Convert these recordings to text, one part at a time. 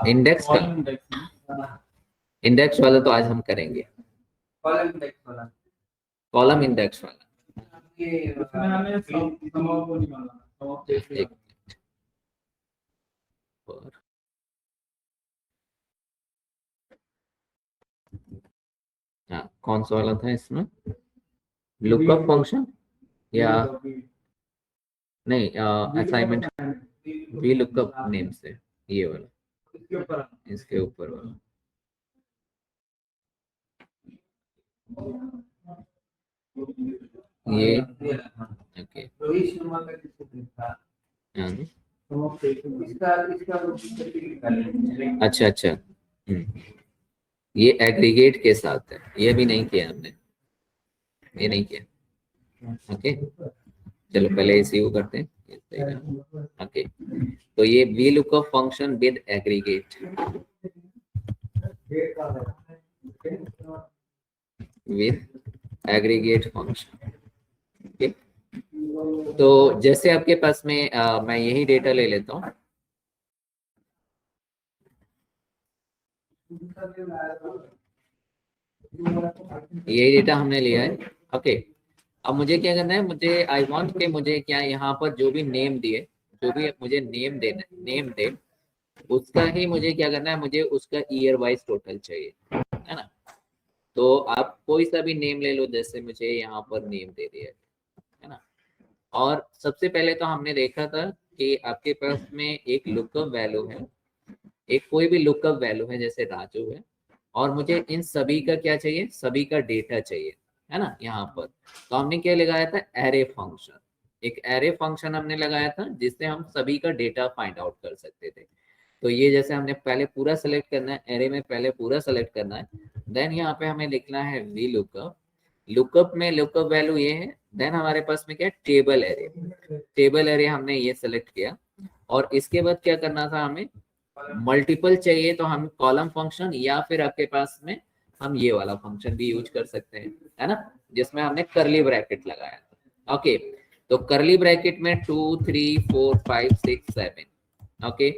Index का, index वाला तो आज हम करेंगे, कॉलम इंडेक्स वाला। हाँ, कौन सा वाला था इसमें, लुकअप फंक्शन या नहीं, असाइनमेंट वी लुकअप नेम से, ये वाला, इसके ऊपर वाला। ये ओके, अच्छा अच्छा, ये एग्रीगेट के साथ है, ये भी नहीं किया हमने, ये नहीं किया। ओके, चलो पहले इसी को करते हैं। ओके, तो ये V lookup function with aggregate, with aggregate function. Okay, तो जैसे आपके पास में मैं यही डेटा ले लेता हूँ, यही डेटा हमने लिया है। ओके, अब मुझे क्या करना है, मुझे आई वांट के मुझे क्या यहाँ पर जो भी नेम दिए, जो भी मुझे नेम देना, नेम दे उसका ही मुझे क्या करना है, मुझे उसका ईयर वाइज टोटल चाहिए, है ना। तो आप कोई सा भी नेम ले लो, जैसे मुझे यहाँ पर नेम दे दिया है ना। और सबसे पहले तो हमने देखा था कि आपके पास में एक लुकअप वैल्यू है, एक कोई भी लुकअप वैल्यू है, जैसे राजू है, और मुझे इन सभी का क्या चाहिए, सभी का डेटा चाहिए, है ना। यहाँ पर तो हमने क्या लगाया था, एरे फंक्शन, एक एरे फंक्शन हमने लगाया था जिससे हम सभी का डेटा फाइंड आउट कर सकते थे। तो ये जैसे हमने पहले पूरा सेलेक्ट करना है, एरे में पहले पूरा सेलेक्ट करना है, देन यहाँ पे हमें लिखना है वी लुकअप, लुकअप में लुकअप वैल्यू ये है, देन हमारे पास में क्या है, टेबल एरे, टेबल एरे हमने ये सेलेक्ट किया। और इसके बाद क्या करना था, हमें मल्टीपल चाहिए तो हम कॉलम फंक्शन, या फिर आपके पास में हम ये वाला फंक्शन भी यूज कर सकते हैं, है ना, जिसमें हमने करली ब्रैकेट लगाया था। ओके, तो करली ब्रैकेट में 2 3 4 5 6 7, ओके,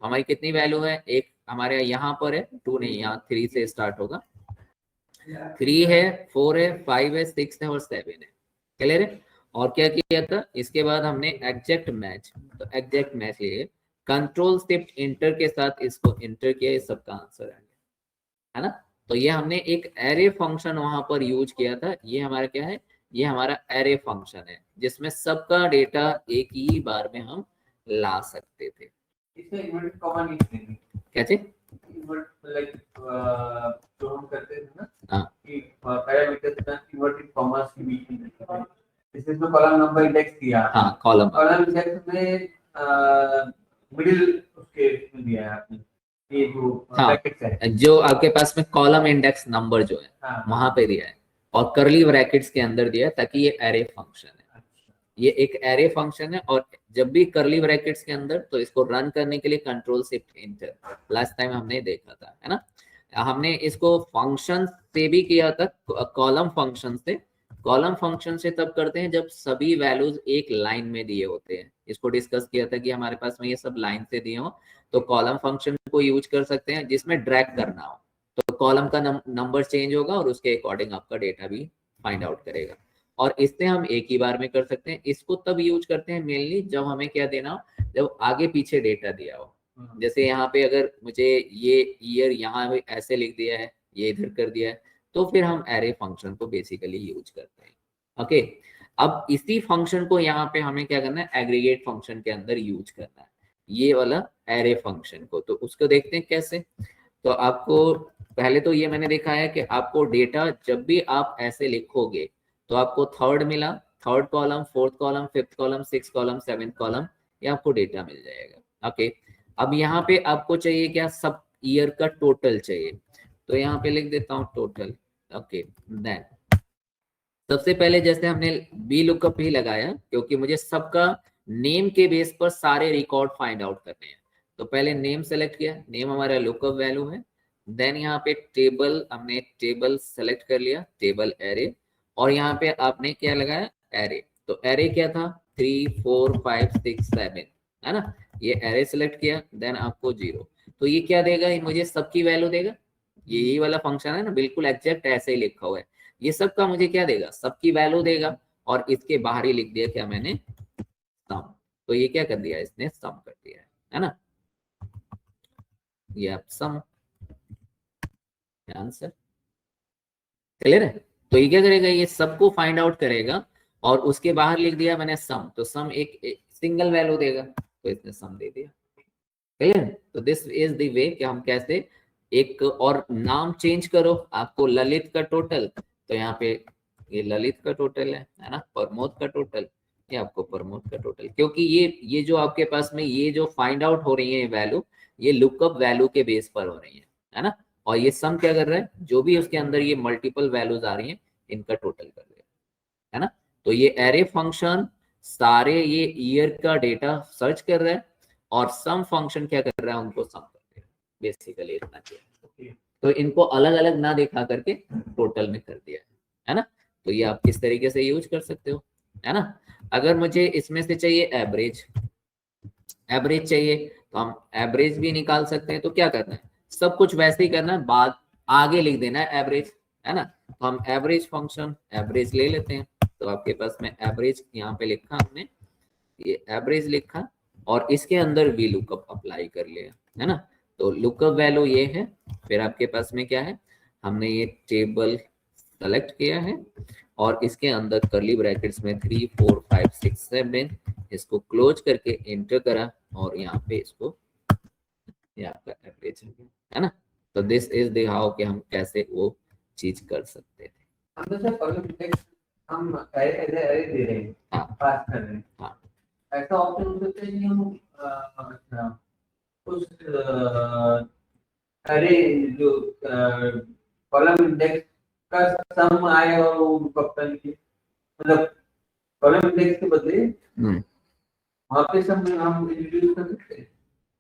हमारी कितनी वैल्यू है, एक हमारे यहाँ पर है 2 नहीं, यहाँ 3 से स्टार्ट होगा, 3 है, 4 है, 5 है, 6 है और 7 है, क्लियर है। और क्या किया था, इसके बाद हमने एग्जैक्ट मैच, तो एग्जैक्ट मैच लिए, कंट्रोल शिफ्ट इंटर के साथ इसको इंटर किया, ये सबका आंसर आ गया, है ना। तो ये हमने एक एरे फंक्शन वहां पर यूज किया था, ये हमारा क्या है, ये हमारा एरे फंक्शन है जिसमें सबका डेटा एक ही बार में हम ला सकते थे। इसमें इन्वर्टेड कॉमा नहीं देंगे, कैसे लाइक जो हम करते थे ना, हाँ, कि पैरामीटर्स में इन्वर्टेड कॉमास के बीच में, इसमें तो कॉलम नंबर इंडेक्स दिया, हाँ, कॉलम इंडेक्स में मिडिल उसके में दिया है आपने, ये जो ब्रैकेट्स है, जो आपके पास में कॉलम इंडेक्स नंबर जो है, हाँ, वहां पे दिया है, और करली ब्रैकेट्स के अंदर दिया है, ताकि ये एरे फंक्शन है, ये एक एरे फंक्शन है। और जब भी करली ब्रैकेट्स के अंदर, तो इसको रन करने के लिए control shift inter, last time हमने देखा था, है ना। हमने इसको फंक्शन से भी किया था, कॉलम फंक्शन से, कॉलम फंक्शन से तब करते हैं जब सभी वैल्यूज एक लाइन में दिए होते हैं, इसको डिस्कस किया था कि हमारे पास में ये सब लाइन से दिए हो, तो कॉलम फंक्शन को यूज कर सकते हैं जिसमें ड्रैग करना हो, तो कॉलम का नंबर चेंज होगा और उसके अकॉर्डिंग आपका डेटा भी फाइंड आउट करेगा। और इससे हम एक ही बार में कर सकते हैं, इसको तब यूज करते हैं मेनली जब हमें क्या देना हो, जब आगे पीछे डेटा दिया हो, जैसे यहाँ पे अगर मुझे ये ईयर यहाँ ऐसे लिख दिया है, ये इधर कर दिया है, तो फिर हम एरे फंक्शन को बेसिकली यूज करते हैं। ओके, अब इसी फंक्शन को यहाँ पे हमें क्या करना है, एग्रीगेट फंक्शन के अंदर यूज करना है, ये वाला एरे फंक्शन को। तो उसको देखते हैं कैसे। तो आपको पहले तो ये मैंने देखा है कि आपको डेटा जब भी आप ऐसे लिखोगे, तो आपको थर्ड मिला, third column, fourth column, fifth column, six column, seventh column, ये आपको डेटा मिल जाएगा। ओके, अब यहाँ पे आपको चाहिए क्या, सब ईयर का टोटल चाहिए, तो यहाँ पे लिख देता हूँ टोटल। ओके, देन सबसे पहले जैसे हमने बी लुकअप ही लगाया, क्योंकि मुझे सबका नेम के बेस पर सारे रिकॉर्ड फाइंड आउट करने हैं, तो पहले नेम सेलेक्ट किया, नेम हमारा लुकअप वैल्यू है, देन यहाँ पे टेबल, हमने टेबल सेलेक्ट कर लिया, टेबल एरे, और यहाँ पे आपने क्या लगाया, एरे, तो एरे क्या था, 3 4 5 6 7, है ना। ये एरे सेलेक्ट किया, देन आपको 0, तो ये क्या देगा, ये मुझे सबकी वैल्यू देगा। यही वाला फंक्शन है ना, बिल्कुल एग्जैक्ट ऐसे ही लिखा हुआ है। ये सब का मुझे क्या देगा, सबकी वैल्यू देगा, और इसके बाहर ही लिख दिया क्या मैंने, सम। तो ये क्या कर दिया, इसने सम कर दिया है ना। ये आप सम आंसर क्लियर है। तो ये क्या करेगा, ये सबको फाइंड आउट करेगा, और उसके बाहर लिख दिया मैंने सम, तो सम एक सिंगल वैल्यू देगा, तो इसने सम दे दिया। क्लियर। तो दिस इज द वे कि हम कैसे, एक और नाम चेंज करो, आपको ललित का टोटल, तो यहाँ पे ये ललित का टोटल है ना, प्रमोद का टोटल, ये आपको प्रमोद का टोटल, क्योंकि ये जो आपके पास में ये जो फाइंड आउट हो रही है वैल्यू, ये लुकअप वैल्यू के बेस पर हो रही है ना। और ये सम क्या कर रहा है, जो भी उसके अंदर ये मल्टीपल वैल्यूज आ रही हैं, इनका टोटल कर रहा है ना। तो ये एरे फंक्शन सारे ये ईयर का डेटा सर्च कर रहा है, और सम फंक्शन क्या कर रहा है, उनको सम करते हैं, बेसिकली इतना चाहिए। तो इनको अलग अलग ना दिखा करके टोटल में कर दिया है ना। तो ये आप किस तरीके से यूज कर सकते हो, है ना। अगर मुझे इसमें से चाहिए एवरेज, एवरेज चाहिए, तो हम एवरेज भी निकाल सकते हैं। तो क्या करना है, सब कुछ वैसे ही करना है, बाद आगे लिख देना है एवरेज, है ना। तो हम एवरेज फंक्शन एवरेज ले लेते हैं। तो आपके पास में एवरेज यहाँ पे लिखा हमने, ये एवरेज लिखा, और इसके अंदर वी लुकअप अप्लाई कर लिया, है ना। तो लुकअप वैल्यू ये है, फिर आपके पास में क्या है, हमने ये टेबल सेलेक्ट किया है, और इसके अंदर करली ब्रैकेट्स में 3 4 5 6 7 इसको क्लोज करके एंटर करा, और यहाँ पे इसको, ये आपका एवरेज है ना। तो दिस इज द हाउ कि हम कैसे वो चीज कर सकते थे। हम एरे दे रहे हैं, हाँ पास कर रहे हैं, हाँ ऐसा ऑप्शन हो सकता है कि हम अच्छा उस अरे जो कॉलम इंडेक्स का सम आए और वो कप्तान की, मतलब कॉलम इंडेक्स के बदले वहाँ पे सम हम इंट्रोड्यूस कर सकते हैं।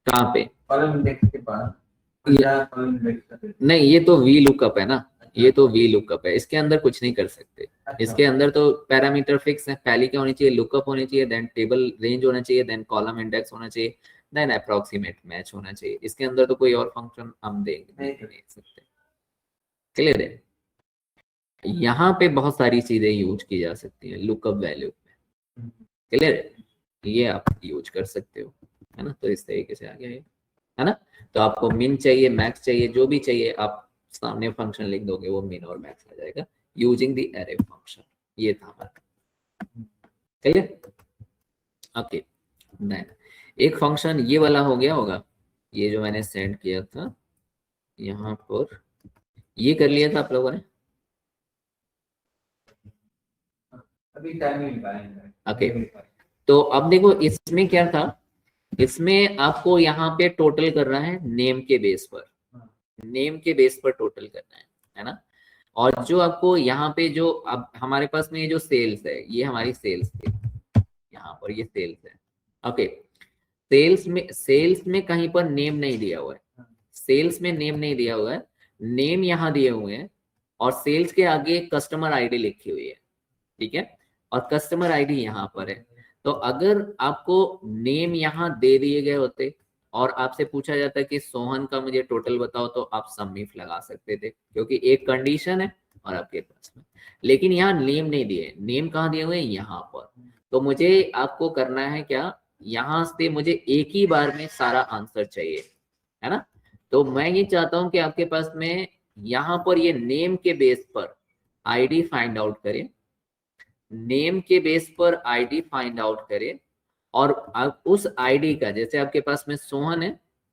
कहाँ पे, कॉलम इंडेक्स के बाद कॉलम इंडेक्स नहीं, ये तो वी लुकअप है ना, ये तो वी लुकअप है, इसके अंदर कुछ नहीं कर सकते। इसके अंदर तो पैरामीटर फिक्स है, पहली क्या होनी चाहिए, लुकअप होनी चाहिए, देन टेबल रेंज होना चाहिए, देन कॉलम इंडेक्स होना चाहिए, देन अप्रोक्सीमेट मैच होना चाहिए। इसके अंदर तो कोई और फंक्शन हम देंगे नहीं सकते। क्लियर है। यहाँ पे बहुत सारी चीजें यूज की जा सकती है लुकअप वैल्यू में। क्लियर, ये आप यूज कर सकते हो, है ना। तो इस तरीके से आ गया ये, है ना। तो आपको मिन चाहिए, मैक्स चाहिए, जो भी चाहिए आप सामने फंक्शन लिख दोगे, वो मिन और मैक्स आ जाएगा यूजिंग द एरे फंक्शन। ये था हमारा, क्लियर। ओके, देन एक फंक्शन ये वाला हो गया होगा, ये जो मैंने सेंड किया था यहाँ पर, ये कर लिया था आप लोगों ने, अभी टाइम नहीं पाएंगे। ओके। तो अब देखो इसमें क्या था, इसमें आपको यहाँ पे टोटल करना है नेम के बेस पर, नेम के बेस पर टोटल करना है ना। और जो आपको यहाँ पे जो अब हमारे पास में ये जो सेल्स है, ये हमारी सेल्स थी, यहाँ पर ये सेल्स है। ओके, सेल्स में कहीं पर नेम नहीं दिया हुआ है, सेल्स में नेम नहीं दिया हुआ है, नेम यहाँ दिए हुए हैं, और सेल्स के आगे कस्टमर आईडी लिखी हुई है, ठीक है, और कस्टमर आईडी यहाँ पर है। तो अगर आपको नेम यहाँ दे दिए गए होते, और आपसे पूछा जाता कि सोहन का मुझे टोटल बताओ, तो आप सबमिट लगा सकते थे, क्योंकि एक कंडीशन है और आपके पास में, लेकिन यहाँ नेम नहीं दिए, नेम कहाँ दिए हुए हैं, यहाँ पर। तो मुझे आपको करना है क्या, यहाँ से मुझे एक ही बार में सारा आंसर चाहिए, है ना। तो मैं ये चाहता हूँ कि आपके पास में यहाँ पर ये नेम के बेस पर आईडी फाइंड आउट करें, नेम के बेस पर आईडी फाइंड आउट करें, और आप उस आईडी का, जैसे आपके पास में सोहन है,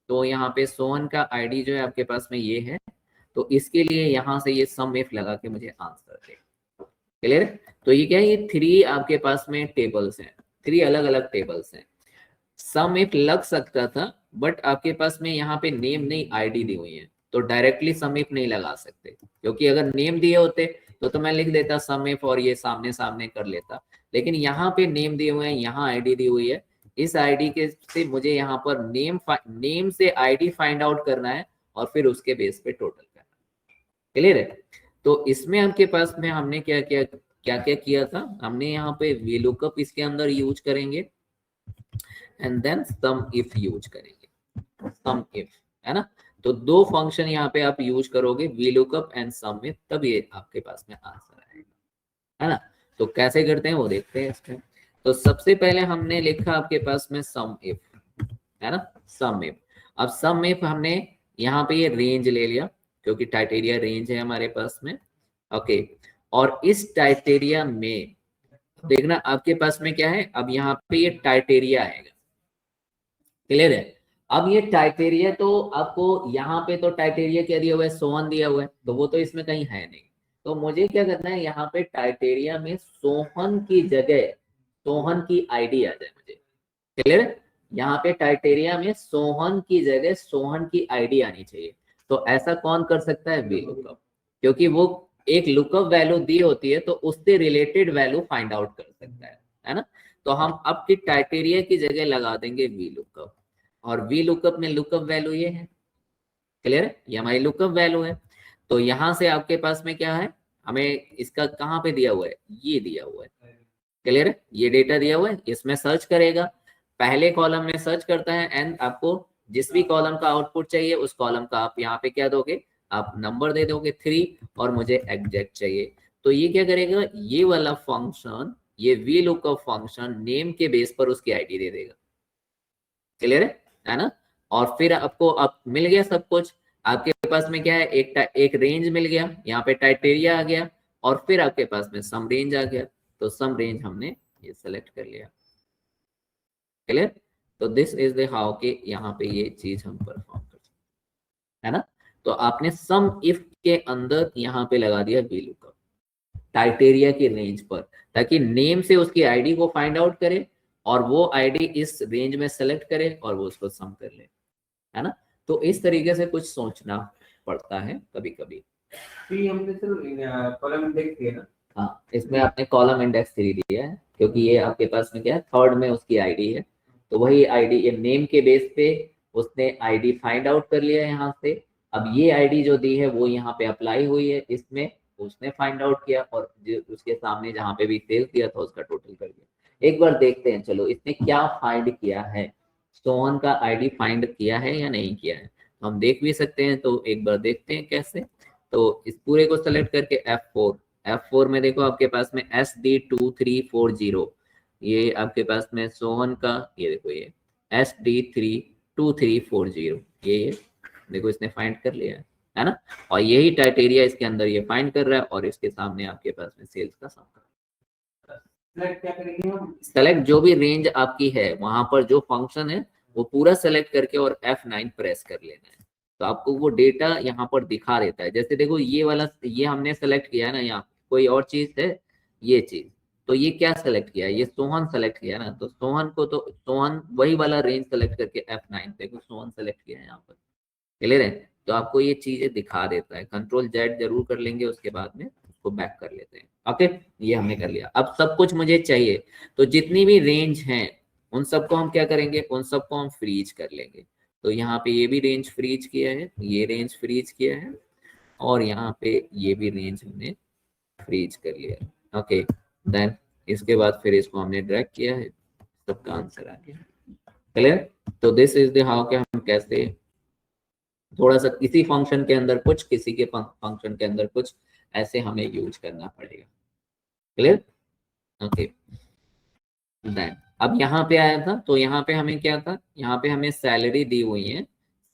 तो यहाँ पे सोहन का आईडी जो है आपके पास में ये है, तो इसके लिए यहाँ से ये सम इफ लगा के मुझे आंसर दे। क्लियर। तो ये क्या है, ये 3 आपके पास में टेबल्स हैं, 3 अलग अलग टेबल्स हैं। सम इफ लग सकता था, बट आपके पास में यहाँ पे नेम नहीं आईडी दी हुई है, तो डायरेक्टली सम इफ नहीं लगा सकते, क्योंकि अगर नेम दिए होते तो मैं लिख देता सम इफ और ये सामने सामने कर लेता, लेकिन यहाँ पे नेम दिए हुए हैं, यहाँ आईडी दी हुई है, इस आईडी के से मुझे यहाँ पर नेम से आईडी फाइंड आउट करना है, और फिर उसके बेस पे टोटल करना है। क्लियर है। तो इसमें आपके पास में हमने क्या क्या किया था, हमने यहाँ पे वीलुकअप इसके अंदर यूज करेंगे, and then sumif use करेंगे, सम इफ, है ना। तो दो फंक्शन यहाँ पे आप यूज करोगे, V lookup and sumif, तब ये आपके पास में आंसर आएगा, है ना। तो कैसे करते हैं वो देखते हैं इसमें। तो सबसे पहले हमने लिखा आपके पास में सम इफ, है ना, सम इफ। अब सम इफ हमने यहाँ पे ये रेंज ले लिया, क्योंकि टाइटेरिया रेंज है हमारे पास में, ओके। और इस टाइटेरिया में देखना आपके पास में क्या है, अब यहाँ पे ये टाइटेरिया आएगा, क्लियर है। अब ये टाइटेरिया तो आपको यहाँ पे तो टाइटेरिया क्या दिया हुआ है, सोहन दिया हुआ है, तो वो तो इसमें कहीं है नहीं। तो मुझे क्या करना है, यहाँ पे टाइटेरिया में सोहन की जगह सोहन की आईडी आ जाए मुझे, क्लियर है। यहाँ पे टाइटेरिया में सोहन की जगह सोहन की आईडी आनी चाहिए। तो ऐसा कौन कर सकता है, वी लुकअप, क्योंकि वो एक लुकअप वैल्यू दी होती है तो उससे रिलेटेड वैल्यू फाइंड आउट कर सकता है ना। तो हम अब की टाइटेरिया की जगह लगा देंगे वी लुकअप, और वी लुकअप में लुकअप वैल्यू ये है, क्लियर है, ये हमारी लुकअप वैल्यू है। तो यहाँ से आपके पास में क्या है, हमें इसका कहाँ पे दिया हुआ है, ये दिया हुआ है, क्लियर है, ये डेटा दिया हुआ है, इसमें सर्च करेगा, पहले कॉलम में सर्च करता है, एंड आपको जिस भी कॉलम का आउटपुट चाहिए उस कॉलम का आप यहाँ पे क्या दोगे, आप नंबर दे दोगे 3, और मुझे एग्जैक्ट चाहिए। तो ये क्या करेगा, ये वाला फंक्शन, ये वी लुकअप फंक्शन नेम के बेस पर उसकी आईडी दे देगा, क्लियर है ना। और फिर आपको अब मिल गया सब कुछ, आपके पास में क्या है, एक रेंज मिल गया, यहाँ पे टाइटेरिया आ गया, और फिर आपके पास में सम रेंज आ गया। तो सम रेंज हमने ये सेलेक्ट कर लिया, क्लियर। तो दिस इज द हाउ के यहाँ पे ये चीज हम परफॉर्म कर सकते, है ना। तो आपने सम इफ के अंदर यहाँ पे लगा दिया वी लुकअप टाइटेरिया की रेंज पर, ताकि नेम से उसकी आईडी को फाइंड आउट करे, और वो आईडी इस रेंज में सेलेक्ट करे और वो उसको सम कर ले, है ना। तो इस तरीके से कुछ सोचना पड़ता है कभी कभी। हमने सर कॉलम इंडेक्स दिया ना, हाँ, इसमें आपने कॉलम इंडेक्स 3 दिया है, क्योंकि ये आपके पास में क्या है, थर्ड में उसकी आईडी है, तो वही आईडी ये नेम के बेस पे उसने आईडी फाइंड आउट कर लिया है यहाँ से। अब ये आईडी जो दी है वो यहाँ पे अप्लाई हुई है, इसमें उसने फाइंड आउट किया, और उसके सामने जहाँ पे भी सेल किया था उसका टोटल कर दिया। एक बार देखते हैं, चलो इसने क्या फाइंड किया है, सोहन का आईडी फाइंड किया है या नहीं किया है, तो हम देख भी सकते हैं। तो एक बार देखते हैं कैसे। तो इस पूरे को सेलेक्ट करके F4 में देखो आपके पास में SD2340, ये आपके पास में सोहन का, ये देखो ये SD2340, ये देखो इसने फाइंड कर लिया है ना। और यही टाइटेरिया इसके अंदर ये फाइंड कर रहा है, और इसके सामने आपके पास में सेल्स का सम कर रहा है। क्या करेंगे हम, सेलेक्ट जो भी रेंज आपकी है वहां पर जो फंक्शन है वो पूरा सेलेक्ट करके और F9 प्रेस कर लेना है, तो आपको वो डेटा यहाँ पर दिखा देता है। जैसे देखो ये वाला, ये हमने सेलेक्ट किया है ना, यहाँ कोई और चीज है, ये चीज, तो ये क्या सेलेक्ट किया है, ये सोहन सेलेक्ट किया ना, तो सोहन को, तो सोहन वही वाला रेंज सेलेक्ट करके F9 देखो सोहन सेलेक्ट किया है यहाँ पर, क्लियर है। तो आपको ये चीजें दिखा देता है। Ctrl Z जरूर कर लेंगे, उसके बाद में उसको बैक कर लेते हैं, ओके। ये हमने कर लिया। अब सब कुछ मुझे चाहिए, तो जितनी भी रेंज हैं उन सबको हम क्या करेंगे, उन सबको हम फ्रीज कर लेंगे। तो यहाँ पे ये भी रेंज फ्रीज किया है, ये रेंज फ्रीज किया है, और यहाँ पे ये भी रेंज हमने फ्रीज कर लिया है, ओके। देन इसके बाद फिर इसको हमने ड्रैग किया है, सबका आंसर आ गया, क्लियर। तो दिस इज द हाउ के हम कैसे थोड़ा सा किसी फंक्शन के अंदर कुछ, किसी के फंक्शन के अंदर कुछ, ऐसे हमें यूज करना पड़ेगा, क्लियर, ओके। देन अब यहाँ पे आया था, तो यहाँ पे हमें क्या था, यहाँ पे हमें सैलरी दी हुई है,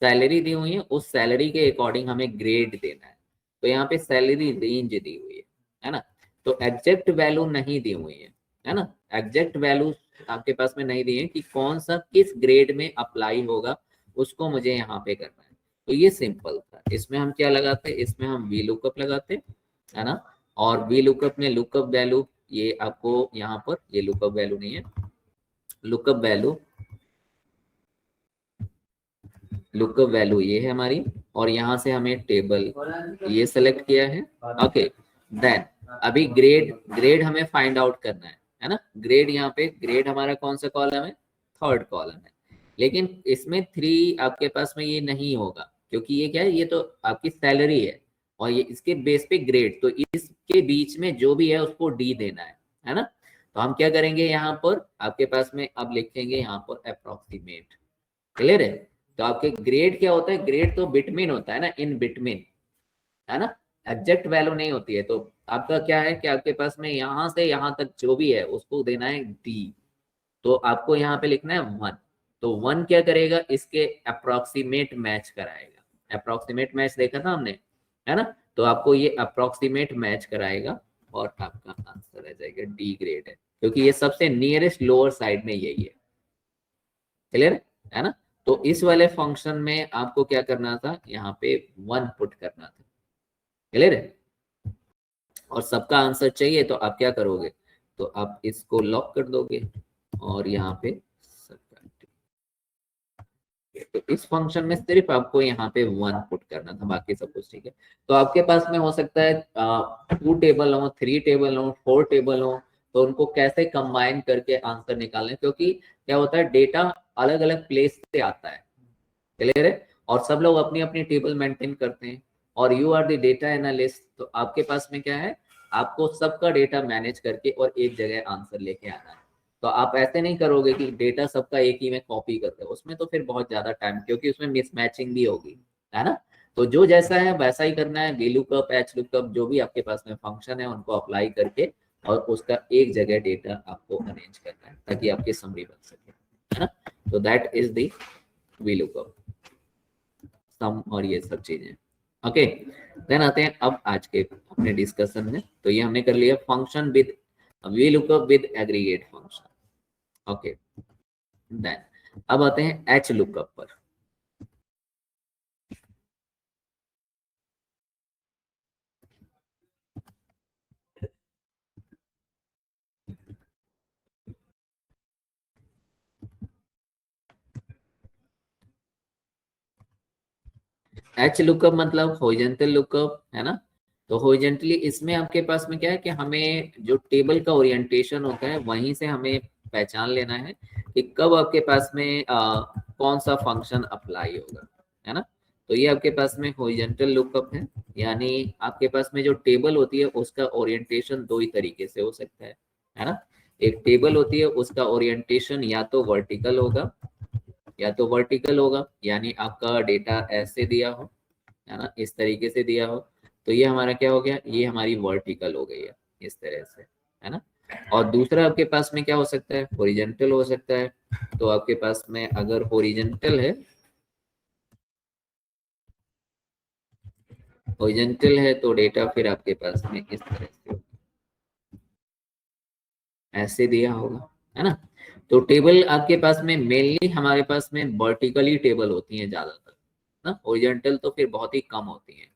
सैलरी दी हुई है, उस सैलरी के अकॉर्डिंग हमें ग्रेड देना है। तो यहाँ पे सैलरी रेंज दी हुई है ना। तो एग्जैक्ट वैल्यू नहीं दी हुई है ना, एग्जैक्ट वैल्यू आपके पास में नहीं दी है कि कौन सा किस ग्रेड में अप्लाई होगा, उसको मुझे यहाँ पे करना है। तो ये सिंपल था। इसमें हम क्या लगाते, इसमें हम वी लुकअप लगाते, है ना। और वी लुकअप में लुकअप वैल्यू, ये आपको यहाँ पर ये लुकअप वैल्यू नहीं है, लुकअप वैल्यू ये है हमारी, और यहाँ से हमें टेबल ये सेलेक्ट किया है, ओके। देन अभी ग्रेड हमें फाइंड आउट करना है ना। ग्रेड यहाँ पे ग्रेड हमारा कौन सा कॉलम है, थर्ड कॉलम है, लेकिन इसमें 3 आपके पास में ये नहीं होगा, क्योंकि ये क्या है, ये तो आपकी सैलरी है, और ये इसके बेस पे ग्रेड, तो इसके बीच में जो भी है उसको डी देना है ना। तो हम क्या करेंगे यहाँ पर आपके पास में अब लिखेंगे यहाँ पर अप्रोक्सीमेट। क्लियर है? तो आपके ग्रेड क्या होता है, ग्रेड तो बिटवीन होता है ना, इन बिटवीन, है ना, एग्जैक्ट वैल्यू नहीं होती है। तो आपका क्या है कि आपके पास में यहाँ से यहाँ तक जो भी है उसको देना है डी, तो आपको यहाँ पे लिखना है 1। तो 1 क्या करेगा, इसके अप्रोक्सीमेट मैच कराएगा। अप्रोक्सीमेट मैच देखा था हमने, है ना, तो आपको ये अप्रोक्सीमेट मैच कराएगा और आपका आंसर आ जाएगा डी ग्रेड है, क्योंकि ये सबसे नियरेस्ट लोअर साइड में यही है। क्लियर है ना? तो इस वाले फंक्शन में आपको क्या करना था, यहाँ पे 1 पुट करना था। क्लियर है? और सबका आंसर चाहिए तो आप क्या करोगे, तो आप इसको लॉक कर दोगे और यहाँ पे सबका। तो इस फंक्शन में सिर्फ आपको यहाँ पे 1 पुट करना था, बाकी सब कुछ ठीक है। तो आपके पास में हो सकता है 2 टेबल हो, 3 टेबल हो, 4 टेबल हो, तो उनको कैसे कंबाइन करके आंसर निकालें, क्योंकि क्या होता है डेटा अलग अलग प्लेस से आता है। क्लियर है? और सब लोग अपनी अपनी टेबल मेंटेन करते हैं और you are the data analyst, तो आपके पास में क्या है, आपको सबका डेटा मैनेज करके और एक जगह आंसर लेके आना है। तो आप ऐसे नहीं करोगे कि डेटा सबका एक ही में कॉपी करते हो, उसमें तो फिर बहुत ज्यादा टाइम, क्योंकि उसमें मिसमैचिंग भी होगी, है ना। तो जो जैसा है वैसा ही करना है, वी लुकअप, एच लुकअप, जो भी आपके पास में फंक्शन है उनको अप्लाई करके और उसका एक जगह डेटा आपको अरेंज करना है ताकि आपकी समरी बन सके, है ना। तो that is the V lookup, sum और ये सब चीजें। ओके, देन आते हैं अब आज के अपने डिस्कशन में। तो ये हमने कर लिया function with V lookup with aggregate function. Okay, then अब आते हैं एच लुकअप पर। एच लुकअप मतलब हॉरिजॉन्टल लुकअप, है ना। तो हॉरिजॉन्टली इसमें आपके पास में क्या है कि हमें जो टेबल का ओरिएंटेशन होता है वहीं से हमें पहचान लेना है कि कब आपके पास में कौन सा फंक्शन अप्लाई होगा, है ना। तो ये आपके पास में हॉरिजॉन्टल लुकअप है, यानी आपके पास में जो टेबल होती है उसका ओरिएंटेशन दो ही तरीके से हो सकता है ना। एक टेबल होती है उसका ओरिएंटेशन या तो वर्टिकल होगा, या तो वर्टिकल होगा यानी आपका डेटा ऐसे दिया हो, है ना, इस तरीके से दिया हो, तो ये हमारा क्या हो गया, ये हमारी वर्टिकल हो गई है इस तरह से, है ना। और दूसरा आपके पास में क्या हो सकता है, हॉरिजॉन्टल हो सकता है। तो आपके पास में अगर हॉरिजॉन्टल है, हॉरिजॉन्टल है तो डेटा फिर आपके पास में इस तरह से ऐसे दिया होगा, है ना। तो टेबल आपके पास में मेनली हमारे पास में वर्टिकली टेबल होती है ज्यादातर ना, हॉरिजॉन्टल तो फिर बहुत ही कम होती है।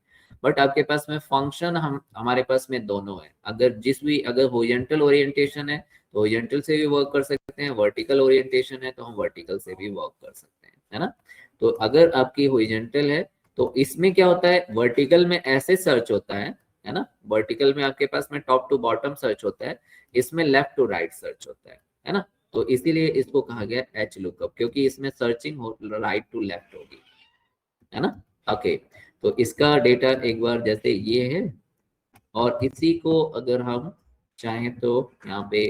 बट आपके पास में फंक्शन हम हमारे पास में दोनों है, अगर हॉरिजॉन्टल ओरिएंटेशन है तो हॉरिजॉन्टल से भी वर्क कर सकते हैं, वर्टिकल ओरिएंटेशन है तो हम वर्टिकल से भी वर्क कर सकते हैं, है ना। तो अगर आपकी हॉरिजॉन्टल है तो इसमें क्या होता है, वर्टिकल में ऐसे सर्च होता है ना, वर्टिकल में आपके पास में टॉप टू बॉटम सर्च होता है, इसमें लेफ्ट टू राइट सर्च होता है ना। तो इसीलिए इसको कहा गया एच लुकअप, क्योंकि इसमें सर्चिंग राइट टू लेफ्ट होगी, है ना। ओके, तो इसका डेटा एक बार जैसे ये है, और इसी को अगर हम चाहें तो यहाँ पे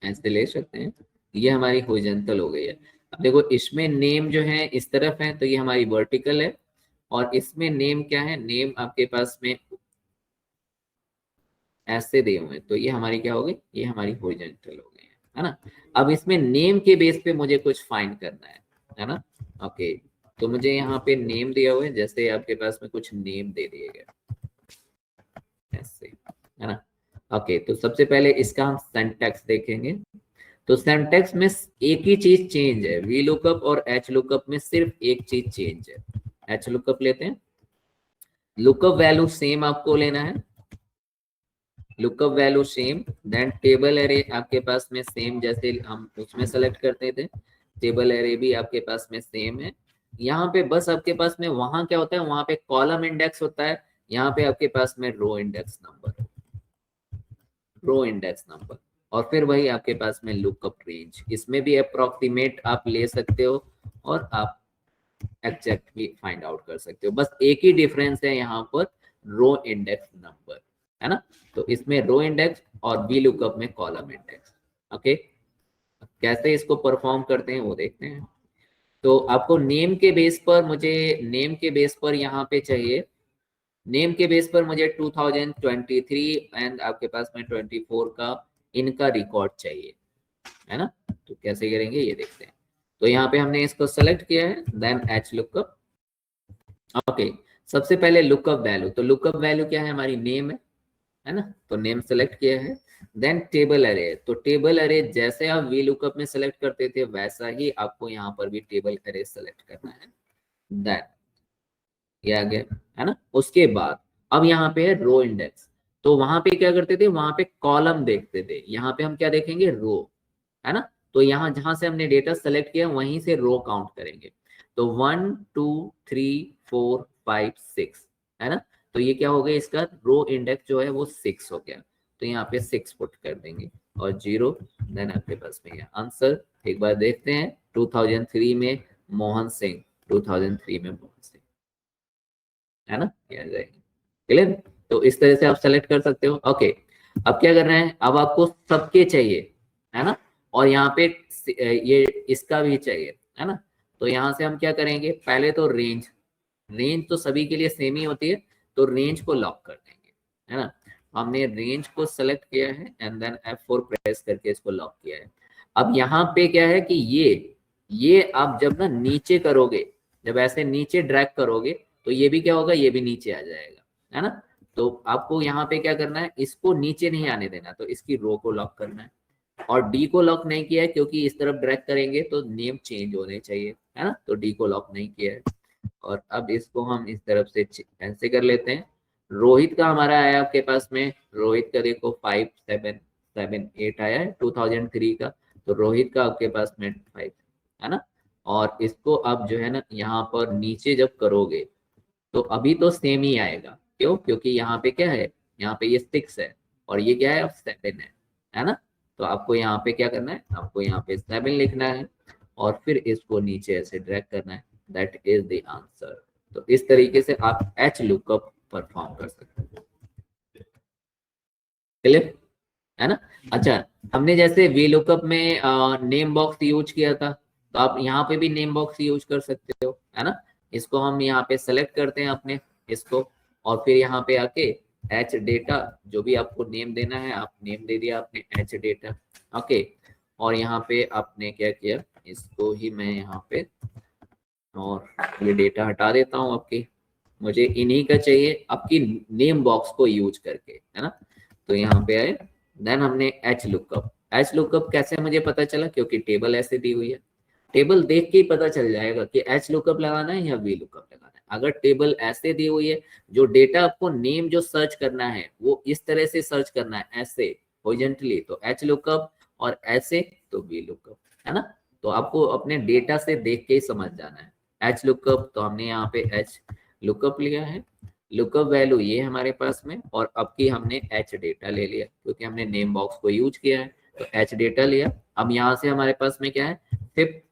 ऐसे ले सकते हैं, ये हमारी हॉरिजॉन्टल हो गई है। अब देखो इसमें नेम जो है इस तरफ है तो ये हमारी वर्टिकल है, और इसमें नेम क्या है, नेम आपके पास में ऐसे दिए हुए हैं, तो ये हमारी क्या हो गई, ये हमारी हॉरिजॉन्टल हो गई है ना। अब इसमें नेम के बेस पे मुझे कुछ फाइंड करना है ना। ओके, तो मुझे यहाँ पे नेम दिया हुआ है, जैसे आपके पास में कुछ नेम दे दिए गए ऐसे, है ना। ओके, तो सबसे पहले इसका हम सिंटैक्स देखेंगे। तो सिंटैक्स में एक ही चीज चेंज है, वी लुकअप और एच लुकअप में सिर्फ एक चीज चेंज है। एच लुकअप लेते हैं, लुकअप वैल्यू सेम आपको लेना है, lookup value same, then table array आपके पास में सेम जैसे हम उसमें सेलेक्ट करते थे, टेबल एरे भी आपके पास में सेम है। यहाँ पे बस आपके पास में वहां क्या होता है, वहां पे कॉलम इंडेक्स होता है, यहाँ पे आपके पास में row index number, row index number, और फिर वही आपके पास में लुकअप रेंज, इसमें भी अप्रोक्सीमेट आप ले सकते हो और आप एग्जैक्ट भी फाइंड आउट कर सकते हो। बस एक ही डिफरेंस है यहाँ पर, रो इंडेक्स नंबर, है ना। तो इसमें रो इंडेक्स और वी लुकअप में कॉलम इंडेक्स। ओके, कैसे इसको परफॉर्म करते हैं वो देखते हैं। तो आपको नेम के बेस पर, मुझे नेम के बेस पर यहाँ पे चाहिए, नेम के बेस पर मुझे 2023 एंड आपके पास में 24 का इनका रिकॉर्ड चाहिए, है ना। तो कैसे करेंगे ये देखते हैं। तो यहाँ पे हमने इसको सेलेक्ट किया है, देन एच लुकअप। ओके, सबसे पहले लुकअप वैल्यू, तो लुकअप वैल्यू क्या है, हमारी नेम है ना। तो नेम सेलेक्ट किया है। देन टेबल अरे, तो टेबल अरे जैसे आप वी लुकअप में सेलेक्ट करते थे वैसा ही आपको यहाँ पर भी टेबल अरे सेलेक्ट करना है। देन ये आ गया, है ना। उसके बाद अब यहाँ पे है रो इंडेक्स। तो वहां पे क्या करते थे, वहां पे कॉलम देखते थे, यहाँ पे हम क्या देखेंगे, रो, है ना। तो यहाँ जहां से हमने डेटा सेलेक्ट किया वहीं से रो काउंट करेंगे। तो 1 2 3 4 5 6, है ना। तो ये क्या हो गया, इसका रो इंडेक्स जो है वो 6 हो गया। तो यहाँ पे 6 पुट कर देंगे और 0। देन आपके पास में आंसर एक बार देखते हैं, 2003 में मोहन सिंह, 2003 में मोहन सिंह, है ना, ये आ जाएगी। क्लियर। तो इस तरह से आप सेलेक्ट कर सकते हो। ओके, अब क्या करना है, अब आपको सबके चाहिए, है ना, और यहाँ पे ये इसका भी चाहिए, है ना। तो यहाँ से हम क्या करेंगे, पहले तो रेंज, रेंज तो सभी के लिए सेम ही होती है, तो रेंज को लॉक कर देंगे, है ना। हमने रेंज को सेलेक्ट किया है एंड देन F4 प्रेस करके इसको लॉक किया है। अब यहाँ पे क्या है कि ये आप जब ना नीचे करोगे, जब ऐसे नीचे ड्रैग करोगे तो ये भी क्या होगा, ये भी नीचे आ जाएगा, है ना। तो आपको यहाँ पे क्या करना है, इसको नीचे नहीं आने देना, तो इसकी रो को लॉक करना है। और डी को लॉक नहीं किया है क्योंकि इस तरफ ड्रैग करेंगे तो नेम चेंज होने चाहिए, है ना। तो डी को लॉक नहीं किया है। और अब इसको हम इस तरफ से ऐसे कर लेते हैं। रोहित का हमारा आया आपके पास में, रोहित का देखो 5778 आया है 2003 का। तो रोहित का आपके पास में 5, है ना। और इसको आप जो है ना यहाँ पर नीचे जब करोगे तो अभी तो सेम ही आएगा, क्यों, क्योंकि यहाँ पे क्या है, यहाँ पे ये 6 है और ये क्या है, अब 7 है ना। तो आपको यहाँ पे क्या करना है, आपको यहाँ पे 7 लिखना है और फिर इसको नीचे ऐसे ड्रैग करना है, दैट इज द आंसर। तो इस तरीके से आप एच लुकअप परफॉर्म कर सकते हैं। क्लियर, है ना। अच्छा, हमने जैसे वी लुकअप में नेम बॉक्स यूज किया था, तो आप यहाँ पे भी नेम बॉक्स यूज कर सकते हो, है ना। इसको हम यहाँ पे सेलेक्ट करते हैं अपने इसको, और फिर यहाँ पे आके एच डेटा, जो भी आपको नेम देना है आप नेम दे दिया आपने, एच डेटा। ओके, और यहाँ पे आपने क्या किया, इसको ही मैं यहाँ पे, और ये डेटा हटा देता हूँ आपकी, मुझे इन्हीं का चाहिए आपकी नेम बॉक्स को यूज करके, है ना। तो यहाँ पे आए, देन हमने एच लुकअप। एच लुकअप कैसे मुझे पता चला, क्योंकि टेबल ऐसे दी हुई है, टेबल देख के ही पता चल जाएगा कि एच लुकअप लगाना है या वी लुकअप लगाना है। अगर टेबल ऐसे दी हुई है, जो डेटा आपको नेम जो सर्च करना है वो इस तरह से सर्च करना है, ऐसे हॉरिजॉन्टली, तो एच लुकअप, और ऐसे तो वी लुकअप, है ना। तो आपको अपने डेटा से देख के ही समझ जाना है। एच लुकअप, तो हमने यहाँ पे एच लुकअप लिया है, लुकअप वैल्यू ये हमारे पास में, और अब की हमने एच डेटा ले लिया क्योंकि हमने नेम बॉक्स को यूज किया है, तो एच डेटा लिया। अब यहाँ से हमारे पास में क्या है, फिफ्थ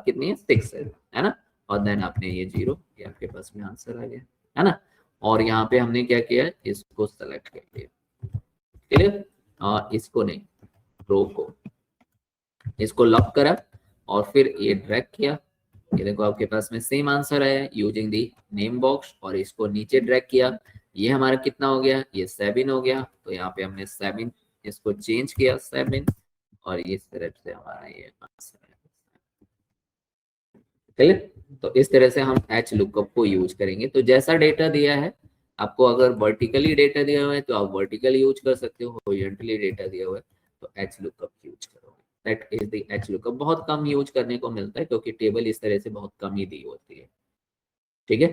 कितनी है, 6 है ना। और देन आपने ये 0, ये आपके पास में आंसर आ गया, है ना। और यहाँ पे हमने क्या किया, इसको सेलेक्ट कर लिया, क्लियर। इसको नहीं, रो को, इसको लॉक करा और फिर ये ड्रैग किया, ये देखो आपके पास में सेम आंसर आया यूजिंग दी नेम बॉक्स, और इसको नीचे ड्रैग किया, ये हमारा कितना हो गया, ये 7 हो गया। तो यहाँ पे हमने 7 इसको चेंज किया 7, और इस तरफ से हमारा ये आंसर है, क्लियर। तो इस तरह से हम एच लुकअप को यूज करेंगे। तो जैसा डेटा दिया है आपको, अगर वर्टिकली डेटा दिया हुआ है तो आप वर्टिकल यूज कर सकते हो, हॉरिजॉन्टली डेटा दिया हुआ है तो एच लुकअप यूज करोगे। That is the H lookup. बहुत कम यूज करने को मिलता है क्योंकि टेबल इस तरह से बहुत कम ही दी होती है, ठीक है।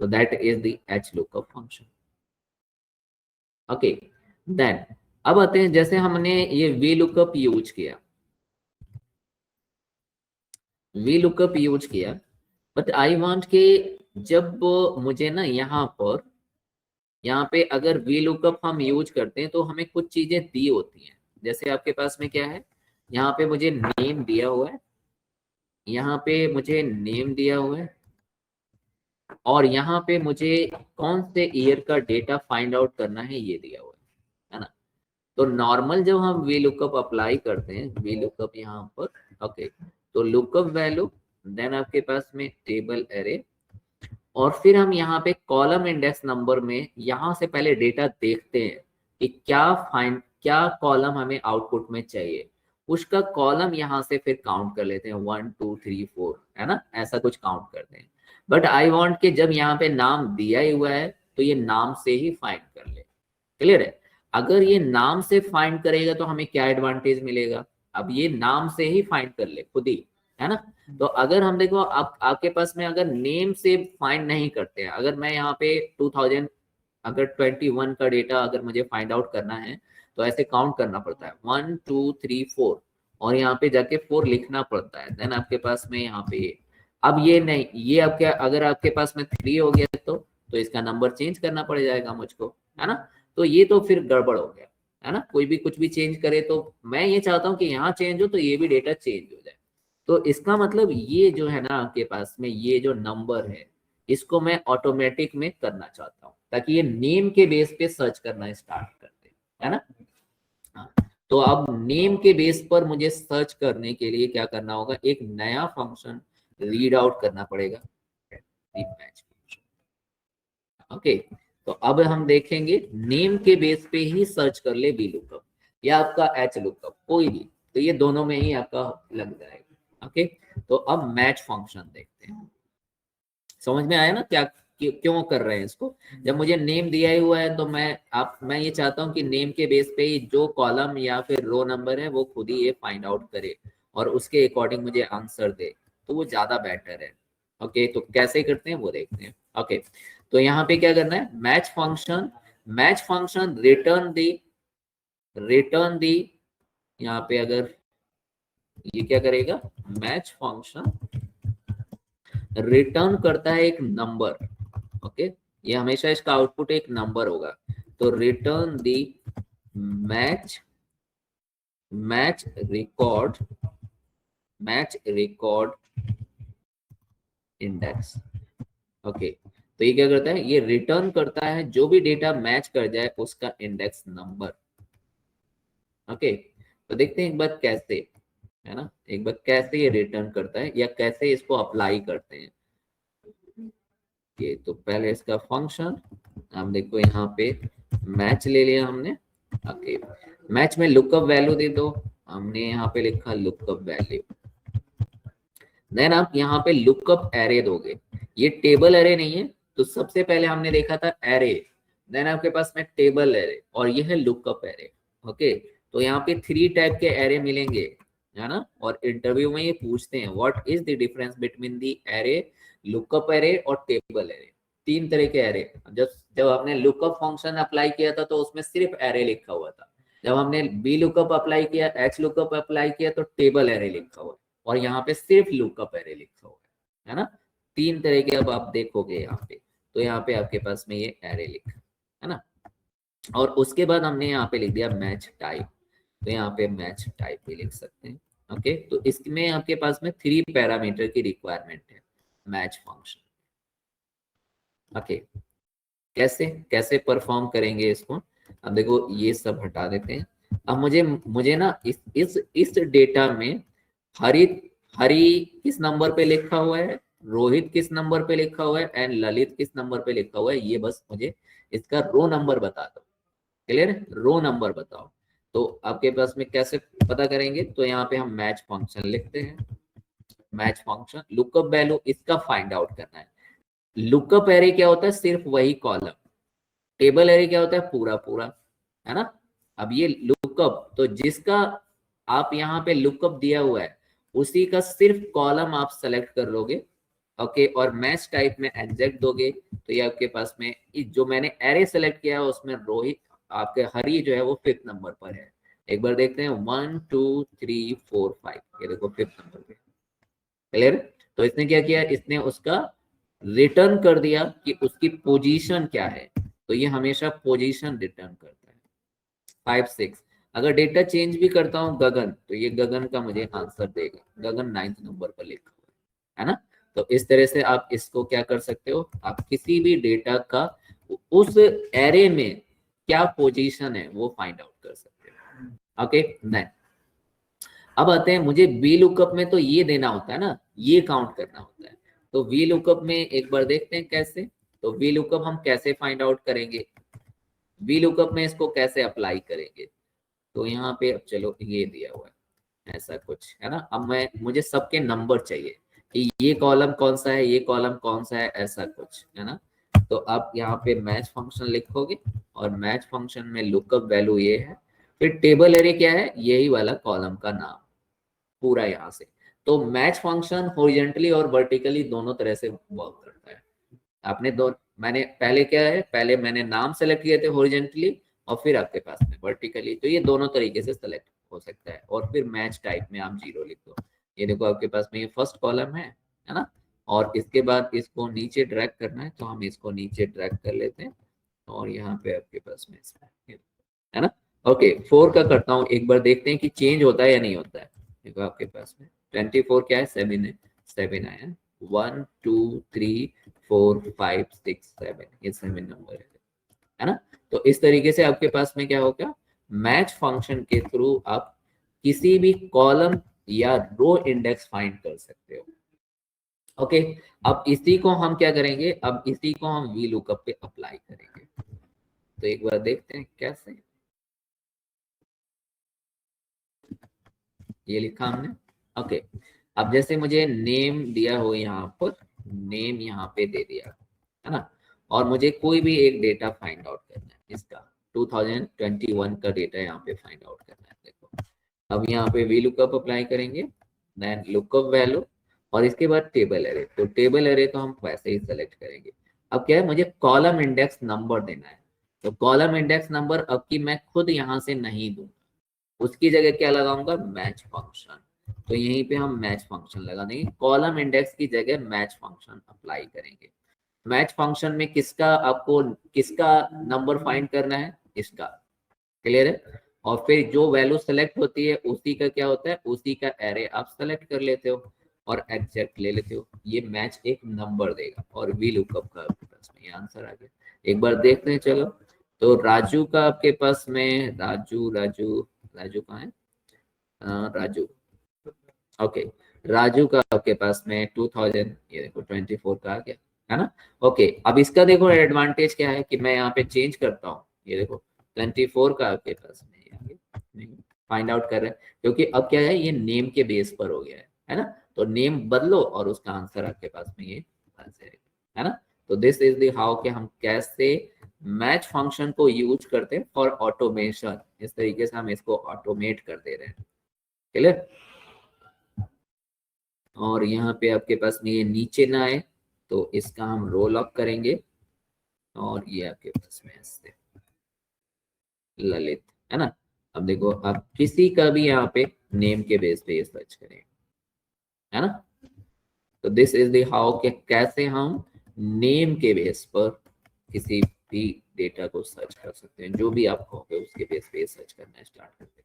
तो that is the H lookup function. Okay, then अब आते हैं, जैसे हमने ये वी लुकअप यूज किया, वी लुकअप यूज किया, बट आई वांट के जब मुझे ना यहाँ पे अगर वी लुकअप हम यूज करते हैं तो हमें कुछ चीजें दी होती हैं। जैसे आपके पास में क्या है, यहाँ पे मुझे नेम दिया हुआ है, यहाँ पे मुझे नेम दिया हुआ है और यहाँ पे मुझे कौन से ईयर का डेटा फाइंड आउट करना है ये दिया हुआ है ना। तो नॉर्मल जब हम वी लुकअप अप्लाई करते हैं, वी लुकअप यहाँ पर, ओके, तो लुकअप वैल्यू, देन आपके पास में टेबल एरे, और फिर हम यहाँ पे कॉलम इंडेक्स नंबर में यहाँ से पहले डेटा देखते हैं कि क्या कॉलम हमें आउटपुट में चाहिए, उसका कॉलम यहाँ से फिर काउंट कर लेते हैं 1 2 3 4, है ना, ऐसा कुछ काउंट करते हैं। बट आई वांट के जब यहाँ पे नाम दिया ही हुआ है तो ये नाम से ही फाइंड कर ले। क्लियर है? अगर ये नाम से फाइंड करेगा तो हमें क्या एडवांटेज मिलेगा, अब ये नाम से ही फाइंड कर ले खुद ही, है ना। तो अगर हम देखो आपके पास में अगर नेम से फाइंड नहीं करते हैं, अगर मैं यहाँ पे 2000 अगर 21 का डेटा अगर मुझे फाइंड आउट करना है तो ऐसे काउंट करना पड़ता है 1 2 3 4 और यहाँ पे जाके 4 लिखना पड़ता है, देन आपके पास में यहाँ पे अब ये नहीं, ये अब क्या, अगर आपके पास में 3 हो गया तो इसका नंबर चेंज करना पड़ जाएगा मुझको, है ना। तो ये तो फिर गड़बड़ हो गया, है ना। कोई भी कुछ भी चेंज करे तो मैं ये चाहता हूँ कि यहाँ चेंज हो तो ये भी डेटा चेंज हो जाए। तो इसका मतलब ये जो है ना आपके पास में ये जो नंबर है इसको मैं ऑटोमेटिक में करना चाहता हूँ ताकि ये नेम के बेस पे सर्च करना स्टार्ट कर दे, है ना। हाँ, तो अब नेम के बेस पर मुझे सर्च करने के लिए क्या करना होगा, एक नया फंक्शन रीड आउट करना पड़ेगा, मैच। ओके, तो अब हम देखेंगे नेम के बेस पे ही सर्च कर ले वी लुकअप या आपका एच लुकअप कोई भी, तो ये दोनों में ही आपका लग जाएगा। ओके, तो अब मैच फंक्शन देखते हैं। समझ में आया ना क्या क्यों कर रहे हैं इसको। जब मुझे नेम दिया ही हुआ है तो मैं ये चाहता हूँ कि नेम के बेस पे ही जो कॉलम या फिर रो नंबर है वो खुद ही ये फाइंड आउट करे और उसके अकॉर्डिंग मुझे आंसर दे, तो वो ज्यादा बेटर है। ओके, तो कैसे करते हैं वो देखते हैं। ओके, तो यहाँ पे क्या करना है, मैच फंक्शन रिटर्न दी, यहाँ पे अगर ये क्या करेगा, मैच फंक्शन रिटर्न करता है एक नंबर। ओके, ये हमेशा इसका आउटपुट एक नंबर होगा, तो return the match record index. Okay, तो ये क्या करता है, ये रिटर्न करता है जो भी डेटा मैच कर जाए उसका इंडेक्स नंबर। ओके, तो देखते हैं एक बार कैसे, है ना, एक बार कैसे ये रिटर्न करता है या कैसे इसको अप्लाई करते हैं। ये तो पहले इसका फंक्शन हम देखो, यहाँ पे मैच ले लिया हमने। ओके, मैच में लुकअप वैल्यू दे दो, हमने यहाँ पे लिखा लुकअप वैल्यू। देन आप यहाँ पे लुकअप एरे दोगे, ये टेबल एरे नहीं है, तो सबसे पहले हमने देखा था एरे, देन आपके पास में टेबल एरे और ये है लुकअप एरे। ओके, तो यहाँ पे 3 टाइप के एरे मिलेंगे, है ना, और इंटरव्यू में ये पूछते हैं what is the difference between the array, lookup array और टेबल एरे। 3 तरह के एरे, जब हमने लुकअप फंक्शन अप्लाई किया था तो उसमें सिर्फ एरे लिखा हुआ था, जब हमने बी लुकअप अप्लाई किया, एच लुकअप अप्लाई किया तो टेबल एरे लिखा हुआ, और यहाँ पे सिर्फ लुकअप एरे लिखा हुआ है ना। 3 तरह के अब आप देखोगे यहाँ पे, तो यहाँ पे आपके पास में ये एरे लिखा है ना, और उसके बाद हमने यहाँ पे लिख दिया मैच टाइप, तो यहाँ पे मैच टाइप भी लिख सकते हैं। ओके, तो इसमें आपके पास में 3 पैरामीटर की रिक्वायरमेंट है मैच फंक्शन। ओके, कैसे कैसे परफॉर्म करेंगे इसको, अब देखो ये सब हटा देते हैं। अब मुझे ना इस डेटा में हरि हरि किस नंबर पे लिखा हुआ है, रोहित किस नंबर पे लिखा हुआ है एंड ललित किस नंबर पे लिखा हुआ है, ये बस मुझे इसका रो नंबर बता दो। क्लियर है, रो नंबर बताओ। तो आपके पास में कैसे पता करेंगे, तो यहाँ पे हम मैच फंक्शन लिखते हैं, मैच फंक्शन लुकअप वैल्यू इसका फाइंड आउट करना है। लुकअप एरे क्या होता है, सिर्फ वही कॉलम, टेबल एरे क्या होता है, पूरा पूरा, है ना। अब ये लुकअप, तो जिसका आप यहाँ पे लुकअप दिया हुआ है उसी का सिर्फ कॉलम आप सेलेक्ट कर लोगे। ओके, और मैच टाइप में एग्जैक्ट दोगे, तो ये आपके पास में जो मैंने एरे सेलेक्ट किया है उसमें रोहित आपके हरी जो है वो 5th नंबर पर है। एक बार देखते हैं 1 2 3 4 5, ये देखो 5th नंबर पे। क्लियर, तो इसने क्या किया, इसने उसका रिटर्न कर दिया कि उसकी पोजीशन क्या है, तो ये हमेशा पोजीशन रिटर्न करता है 5 6। अगर डेटा चेंज भी करता हूँ गगन, तो ये गगन का मुझे आंसर देगा, गगन 9th नंबर पर लिखा। है ना। तो इस तरह से आप इसको क्या कर सकते हो, आप किसी भी डेटा का उस एरे में क्या पोजीशन है वो फाइंड आउट कर सकते हो। ओके, देन अब आते हैं, मुझे वी लुकअप में तो ये देना होता है ना, ये काउंट करना होता है। तो वी लुकअप में एक बार देखते हैं कैसे। तो वी लुकअप हम कैसे फाइंड आउट करेंगे, वी लुकअप में इसको कैसे अप्लाई करेंगे। तो यहाँ पे अब चलो ये दिया हुआ है ऐसा कुछ, है ना। अब मुझे सबके नंबर चाहिए कि ये कॉलम कौन सा है, ये कॉलम कौन सा है, ऐसा कुछ, है ना। तो आप यहाँ पे मैच फंक्शन लिखोगे और मैच फंक्शन में लुकअप वैल्यू ये है, फिर टेबल एरे क्या है, यही वाला कॉलम का नाम पूरा यहाँ से। तो मैच फंक्शन हॉरिजॉन्टली और वर्टिकली दोनों तरह से वर्क करता है। आपने दो, मैंने पहले क्या है, पहले मैंने नाम सेलेक्ट किए थे हॉरिजॉन्टली और फिर आपके पास में वर्टिकली, तो ये दोनों तरीके से सेलेक्ट हो सकता है। और फिर मैच टाइप में आप 0 लिख दो। ये देखो आपके पास में ये फर्स्ट कॉलम है ना। और इसके बाद इसको नीचे ड्रैग करना है, तो हम इसको नीचे ड्रैग कर लेते हैं और यहाँ पे आपके पास में है ना। ओके, 4 का करता हूँ, एक बार देखते हैं कि चेंज होता है या नहीं होता है। देखो आपके पास में 24 क्या है, 7 है, 7 आया, 1 2 3 4 5 6 7, ये 7 नंबर है ना। तो इस तरीके से आपके पास में क्या होगा, मैच फंक्शन के थ्रू आप किसी भी कॉलम या रो इंडेक्स फाइंड कर सकते हो। ओके, अब इसी को हम क्या करेंगे, अब इसी को हम वी लुकअप पे अप्लाई करेंगे। तो एक बार देखते हैं कैसे। ये लिखा हमने। ओके, अब जैसे मुझे नेम दिया हो, यहाँ पर नेम यहाँ पे दे दिया है ना, और मुझे कोई भी एक डेटा फाइंड आउट करना है, इसका 2021 का डेटा यहाँ पे फाइंड आउट करना है। देखो अब यहाँ पे वी लुकअप अप्लाई करेंगे, देन लुकअप वैल्यू और इसके बाद टेबल एरे। तो टेबल एरे तो हम वैसे ही सेलेक्ट करेंगे। अब क्या है, मुझे कॉलम इंडेक्स नंबर देना है। तो कॉलम इंडेक्स नंबर अब की मैं खुद यहाँ से नहीं दूंगा, उसकी जगह क्या लगाऊंगा, मैच फंक्शन। तो यहीं पे हम मैच फंक्शन लगा देंगे, कॉलम इंडेक्स की जगह मैच फंक्शन अप्लाई करेंगे। मैच फंक्शन में किसका, आपको किसका नंबर फाइंड करना है, इसका, क्लियर है। और फिर जो वैल्यू सेलेक्ट होती है उसी का क्या होता है, उसी का एरे आप सेलेक्ट कर लेते हो और एग्जैक्ट ले लेते हो। ये मैच एक नंबर देगा और वी लुकअप का आपके पास में ये आंसर आ गया। एक बार देखते हैं चलो। तो राजू का आपके पास में, राजू राजू राजू कहाँ है, राजू। ओके, राजू का आपके पास में 2000, ये देखो 24 का आ गया, है ना। ओके, अब इसका देखो एडवांटेज क्या है कि मैं यहाँ पे चेंज करता हूँ, ये देखो 24 का आपके पास में फाइंड आउट कर रहे हैं, क्योंकि अब क्या है, ये नेम के बेस पर हो गया है ना। तो नेम बदलो और उसका आंसर आपके पास में ये आ जाएगा, है ना। तो दिस इज द हाउ के हम कैसे मैच फंक्शन को यूज करते हैं फॉर ऑटोमेशन। इस तरीके से हम इसको ऑटोमेट कर दे रहे हैं, क्लियर। और यहाँ पे आपके पास में ये नीचे ना आए, तो इसका हम रोल अप करेंगे और ये आपके पास में ऐसे ललित, है ना। अब देखो आप किसी का भी यहाँ पे नेम के बेस पे सर्च करें, है ना। तो दिस इज द हाउ के कैसे हम नेम के बेस पर किसी भी डेटा को सर्च कर सकते हैं, जो भी आप कहोगे उसके बेस पे सर्च करना स्टार्ट कर दें,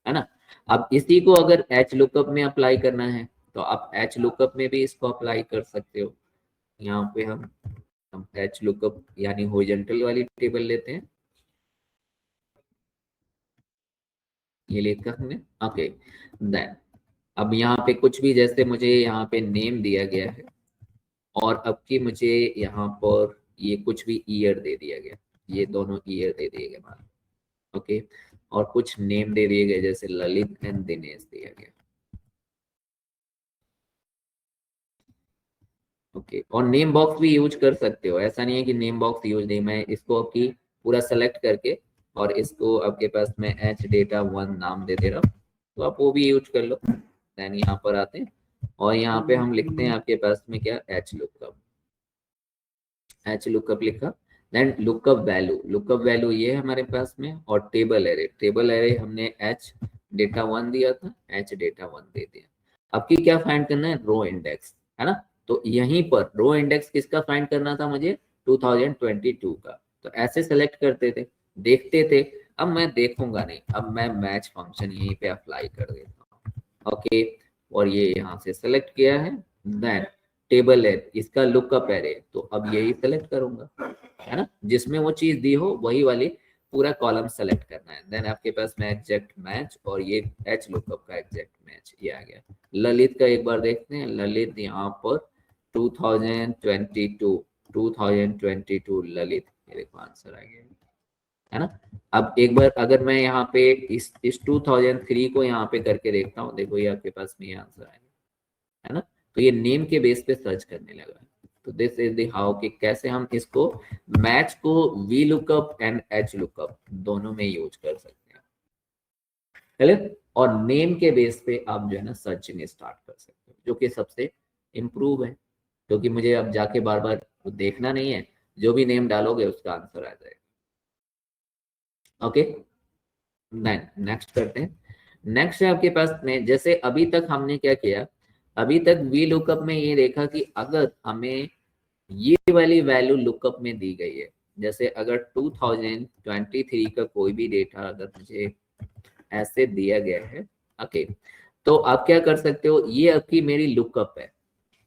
है ना। अब इसी को अगर एच लुकअप में अप्लाई करना है तो आप एच लुकअप में भी इसको अप्लाई कर सकते हो। यहाँ पे हम एच लुकअप यानी हॉरिजॉन्टल वाली टेबल लेते हैं, ये लिखा हमने। ओके, देन अब यहाँ पे कुछ भी, जैसे मुझे यहाँ पे नेम दिया गया है और अब की मुझे यहाँ पर ये कुछ भी ईयर दे दिया गया, ये दोनों ईयर दे दिए गए मान, ओके। और कुछ नेम दे दिए गए, जैसे ललित एंड दिनेश दिया गया, ओके। और नेम बॉक्स भी यूज कर सकते हो, ऐसा नहीं है कि नेम बॉक्स यूज नहीं, मैं इसको आपकी पूरा सेलेक्ट करके और इसको आपके पास में एच डेटा 1 नाम दे दे रहा हूँ, तो आप वो भी यूज कर लो। देन यहाँ पर आते हैं और यहाँ पे हम लिखते हैं आपके पास में क्या, एच लुकअप, एच लुकअप लिखा। Then lookup value, lookup value ये है हमारे पास में, और टेबल एरे, टेबल एरे हमने एच डेटा 1 दिया था, एच डेटा 1 दे दिया। अब की क्या फाइंड करना है, रो इंडेक्स, है ना। तो यहीं पर रो इंडेक्स किसका फाइंड करना था मुझे, 2022 का। तो ऐसे सेलेक्ट करते थे, देखते थे। अब मैं देखूंगा नहीं, अब मैं मैच फंक्शन यहीं पे अप्लाई कर देता हूँ, ओके। और ये यहाँ से सेलेक्ट किया है देन टेबल है, इसका लुकअप एरे, तो अब यही सेलेक्ट करूंगा, है ना, जिसमें वो चीज दी हो वही वाली पूरा कॉलम सेलेक्ट करना है। देन आपके पास में एग्जैक्ट मैच, और ये एच लुकअप का एग्जैक्ट मैच ये आ गया। ललित का एक बार देखते हैं। ललित यहाँ पर 2022 ललित, ये देखो आंसर आ गया, है ना। अब एक बार अगर मैं यहाँ पे इस 2003 को यहाँ पे करके देखता हूँ, देखो ये आपके पास में ये आंसर आएगा, है ना। तो ये नेम के बेस पे सर्च करने लगा है। तो दिस इज द हाउ कि कैसे हम इसको मैच को we lookup and H lookup दोनों में यूज कर सकते हैं, चलिए। और नेम के बेस पे आप जो है ना सर्चिंग स्टार्ट कर सकते हो, जो कि सबसे इम्प्रूव है, क्योंकि मुझे अब जाके बार बार देखना नहीं है, जो भी नेम डालोगे उसका आंसर आ जाएगा। ओके, नेक्स्ट करते हैं। नेक्स्ट है आपके पास में, जैसे अभी तक हमने क्या किया, अभी तक वी लुकअप में ये देखा कि अगर हमें ये वाली वैल्यू लुकअप में दी गई है, जैसे अगर 2023 का कोई भी डेटा अगर मुझे ऐसे दिया गया है, ओके, तो आप क्या कर सकते हो, ये आपकी मेरी लुकअप है,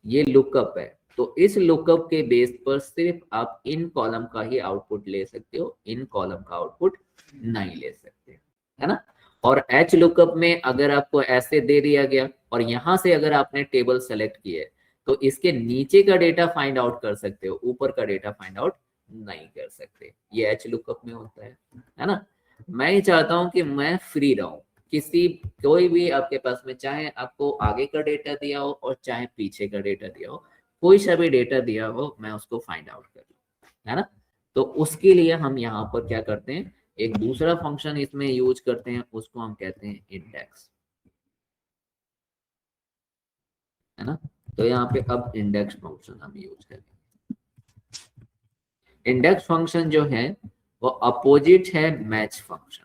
ये लुकअप है, तो इस लुकअप के बेस पर सिर्फ आप इन कॉलम का ही आउटपुट ले सकते हो, इन कॉलम का आउटपुट नहीं ले सकते, है ना। और एच लुकअप में अगर आपको ऐसे दे दिया गया और यहां से अगर आपने टेबल सेलेक्ट किया है, तो इसके नीचे का डेटा फाइंड आउट कर सकते हो, ऊपर का डेटा फाइंड आउट नहीं कर सकते, ये एच लुकअप में होता है ना। मैं ये चाहता हूं कि मैं फ्री रहूं, किसी कोई भी आपके पास में, चाहे आपको आगे का डेटा दिया हो और चाहे पीछे का डेटा दिया हो, कोई सा भी डेटा दिया हो, मैं उसको फाइंड आउट कर लूं, है ना। तो उसके लिए हम यहाँ पर क्या करते हैं, एक दूसरा फंक्शन इसमें यूज करते हैं, उसको हम कहते हैं इंडेक्स, है ना। तो यहाँ पे अब इंडेक्स फंक्शन हम यूज करेंगे। इंडेक्स फंक्शन जो है वो अपोजिट है मैच फंक्शन।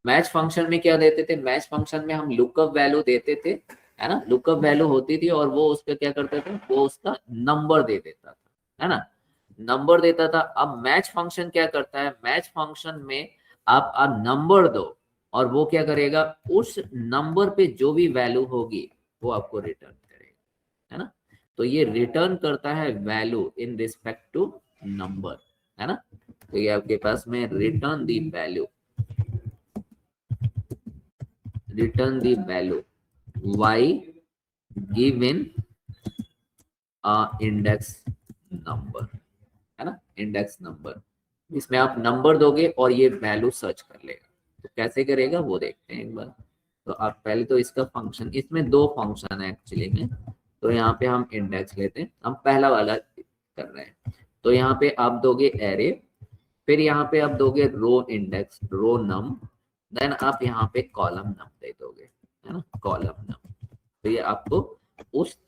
मैच फंक्शन में क्या देते थे, मैच फंक्शन में हम लुकअप वैल्यू देते थे, है ना, लुकअप वैल्यू होती थी और वो उसका क्या करता था, वो उसका नंबर दे देता था, है ना, नंबर देता था। अब मैच फंक्शन क्या करता है, मैच फंक्शन में आप नंबर दो और वो क्या करेगा, उस नंबर पे जो भी वैल्यू होगी वो आपको रिटर्न करेगा, है ना। तो ये रिटर्न करता है value in respect to number, है ना। तो ये आपके पास में return the value, return the value y given a index number, है ना, इंडेक्स नंबर। इसमें आप नंबर दोगे और ये वैल्यू सर्च कर लेगा। तो कैसे करेगा वो देखते हैं एक बार। तो आप पहले तो इसका फंक्शन, इसमें दो फंक्शन है एक्चुअली में, तो यहाँ पे हम इंडेक्स लेते हैं, हम पहला वाला कर रहे हैं। तो यहाँ पे आप दोगे एरे, फिर यहाँ पे आप दोगे रो इंडेक्स, रो नम, देन आप यहाँ पे कॉलम नम दे दोगे, है ना, कॉलम नम। तो ये आपको उस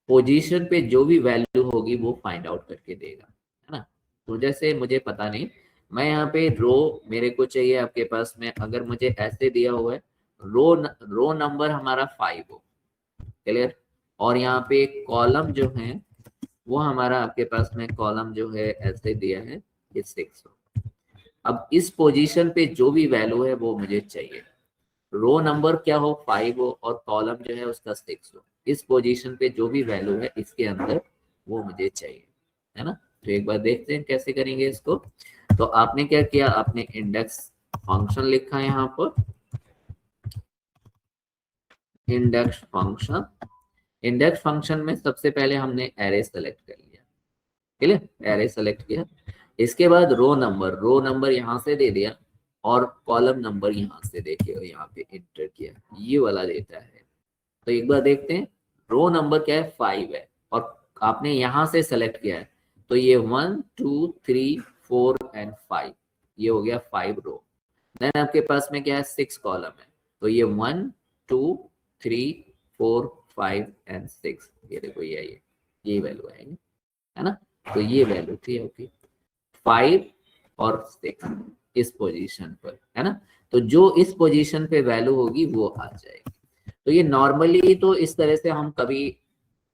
पोजीशन पे जो भी वैल्यू होगी वो फाइंड आउट करके देगा, है ना। तो जैसे मुझे पता नहीं, मैं यहाँ पे रो मेरे को चाहिए आपके पास में, अगर मुझे ऐसे दिया हुआ है रो नंबर हमारा 5 हो, क्लियर, और यहाँ पे कॉलम जो है वो हमारा आपके पास में कॉलम जो है ऐसे दिया है ये 6 हो। अब इस पोजीशन पे जो भी वैल्यू है वो मुझे चाहिए, रो नंबर क्या हो 5 हो और कॉलम जो है उसका 6 हो, इस पोजीशन पे जो भी वैल्यू है इसके अंदर वो मुझे चाहिए, है ना। तो एक बार देखते हैं कैसे करेंगे इसको। तो आपने क्या किया, आपने इंडेक्स फंक्शन लिखा है यहाँ पर, इंडेक्स फंक्शन, इंडेक्स फंक्शन में सबसे पहले हमने एरे सेलेक्ट कर लिया, क्लियर, एरे सेलेक्ट किया। इसके बाद रो नंबर यहाँ से दे दिया और कॉलम नंबर यहाँ से देखिए यहाँ पे इंटर किया, ये वाला देता है। तो एक बार देखते हैं, रो नंबर क्या है 5 है और आपने यहाँ से सेलेक्ट किया है, तो ये 1 2 3 4 एंड 5, ये हो गया 5 रो। देन आपके पास में क्या है 6 कॉलम है, तो ये 1 2 3 4 5 एंड 6, ये देखो ये वैल्यू आएगी, है ना। तो ये वैल्यू थी आपकी 5 और 6 इस पोजीशन पर, है ना। तो जो इस पोजीशन पे वैल्यू होगी वो आ जाएगी। तो ये नॉर्मली तो इस तरह से हम कभी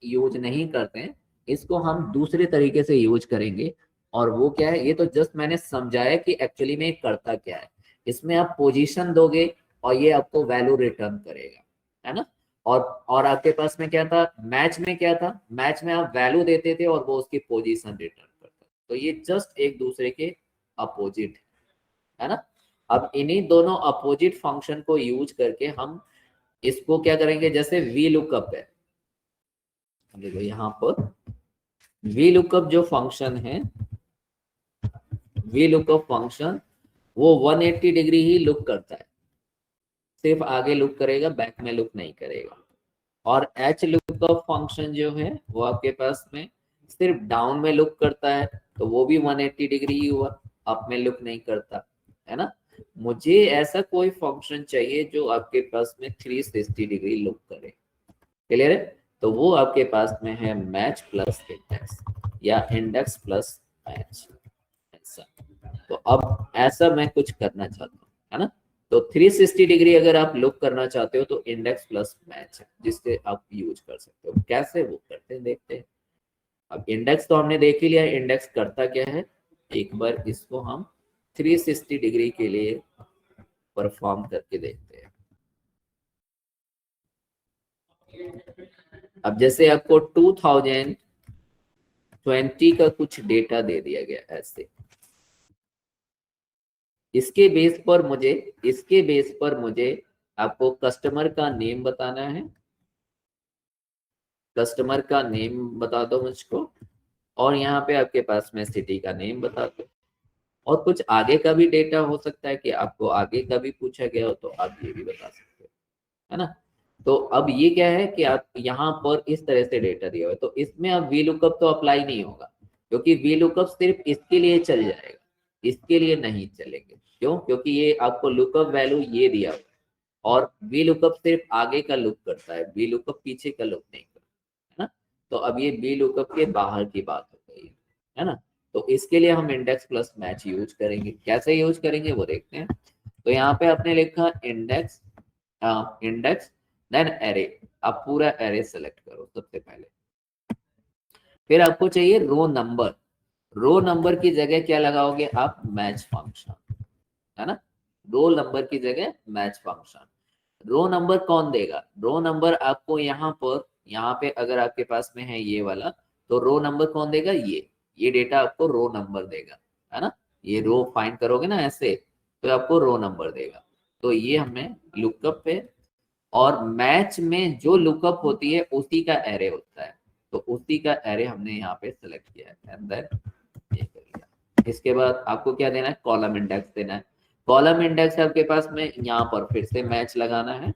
यूज नहीं करते हैं, इसको हम दूसरे तरीके से यूज करेंगे। और वो क्या है, ये तो जस्ट मैंने समझाया कि एक्चुअली में करता क्या है। इसमें आप पोजीशन दोगे और ये आपको वैल्यू रिटर्न करेगा, है ना। और आपके पास में क्या था, मैच में क्या था, मैच में आप वैल्यू देते थे और वो उसकी पोजीशन रिटर्न करता। तो ये जस्ट एक दूसरे के अपोजिट है ना। अब इन्हीं दोनों अपोजिट फंक्शन को यूज करके हम इसको क्या करेंगे, जैसे वी लुकअप है, देखो यहाँ पर वी लुकअप जो फंक्शन है, वी लुकअप फंक्शन वो 180 डिग्री ही लुक करता है, सिर्फ आगे लुक करेगा, बैक में लुक नहीं करेगा। और एच लुकअप फंक्शन जो है वो आपके पास में सिर्फ डाउन में लुक करता है, तो वो भी 180 डिग्री ही हुआ, अप में लुक नहीं करता है ना। मुझे ऐसा कोई फंक्शन चाहिए जो आपके पास में 360 डिग्री लुक करे, क्लियर है। तो वो आपके पास में है मैच प्लस इंडेक्स या इंडेक्स प्लस मैच, ऐसा। तो अब ऐसा मैं कुछ करना चाहता हूँ, है ना। तो 360 डिग्री अगर आप लुक करना चाहते हो तो इंडेक्स प्लस मैच है जिससे आप यूज कर सकते हो। कैसे वो करते हैं देखते हैं। अब इंडेक्स तो हमने देख ही लिया, इंडेक्स करता क्या है, एक बार इसको हम 360 डिग्री के लिए परफॉर्म करके देखते हैं। अब जैसे आपको 2020 का कुछ डेटा दे दिया गया ऐसे, इसके बेस पर मुझे आपको कस्टमर का नेम बताना है, कस्टमर का नेम बता दो मुझको, और यहाँ पे आपके पास में सिटी का नेम बता दो। और कुछ आगे का भी डेटा हो सकता है कि आपको आगे का भी पूछा गया हो तो आप ये भी बता सकते हो, है ना। तो अब ये क्या है कि आप यहाँ पर इस तरह से डेटा दिया हुआ है, तो इसमें अब वी लुकअप तो अप्लाई नहीं होगा, क्योंकि वी लुकअप सिर्फ इसके लिए चल जाएगा, इसके लिए नहीं चलेंगे। क्यों, क्योंकि ये आपको लुकअप वैल्यू ये दिया हुआ है, और वी लुकअप सिर्फ आगे का लुक करता है, वी लुकअप पीछे का लुक नहीं करता, है ना। तो अब ये वी लुकअप के बाहर की बात हो गई है ना। तो इसके लिए हम इंडेक्स प्लस मैच यूज करेंगे, कैसे यूज करेंगे वो देखते हैं। तो यहाँ पे आपने लिखा इंडेक्स, इंडेक्स देन एरे, आप पूरा एरे सेलेक्ट करो सबसे पहले। फिर आपको चाहिए रो नंबर, रो नंबर की जगह क्या लगाओगे आप, मैच फंक्शन, है ना। रो नंबर की जगह मैच फंक्शन। रो नंबर कौन देगा, रो नंबर आपको यहाँ पे अगर आपके पास में है ये वाला, तो रो नंबर कौन देगा, ये डेटा आपको रो नंबर देगा, है ना। ये रो फाइंड करोगे ना ऐसे, तो आपको रो नंबर देगा। तो ये हमें लुकअप पे, और मैच में जो लुकअप होती है उसी का एरे होता है, तो उसी का एरे हमने यहाँ पे सेलेक्ट किया है, एंड देन ये कर लिया। इसके बाद आपको क्या देना है, कॉलम इंडेक्स देना है। कॉलम इंडेक्स आपके पास में यहाँ पर फिर से मैच लगाना है,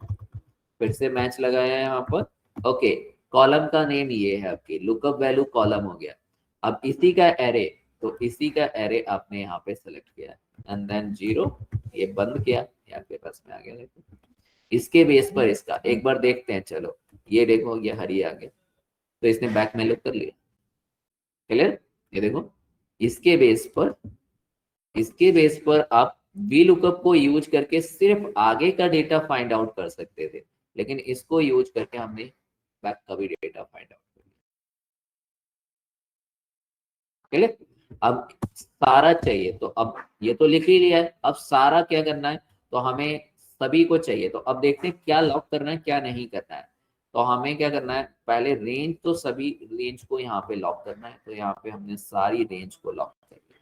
फिर से मैच लगाया है यहाँ पर। ओके, कॉलम का नेम ये है, आपकी लुकअप वैल्यू कॉलम हो गया। अब इसी का एरे, तो इसी का एरे आपने यहाँ पे सेलेक्ट किया एंड देन 0, ये बंद किया, ये आपके पास में आ गया। देखो इसके बेस पर इसका एक बार देखते हैं, चलो ये देखो ये हरी आ गया, तो इसने बैक में लुक कर लिया, क्लियर। ये देखो इसके बेस पर, इसके बेस पर आप वी लुकअप को यूज करके सिर्फ आगे का डेटा फाइंड आउट कर सकते थे, लेकिन इसको यूज करके हमने बैक का भी डेटा फाइंड आउट कर लिया, क्लियर। अब सारा चाहिए, तो अब ये तो लिख ही लिया है, अब सारा क्या करना है, तो हमें सभी को चाहिए। तो अब देखते हैं क्या लॉक करना है क्या नहीं करना है। तो हमें क्या करना है, पहले रेंज, तो सभी रेंज को यहाँ पे लॉक करना है, तो यहाँ पे हमने सारी रेंज को लॉक कर दिया।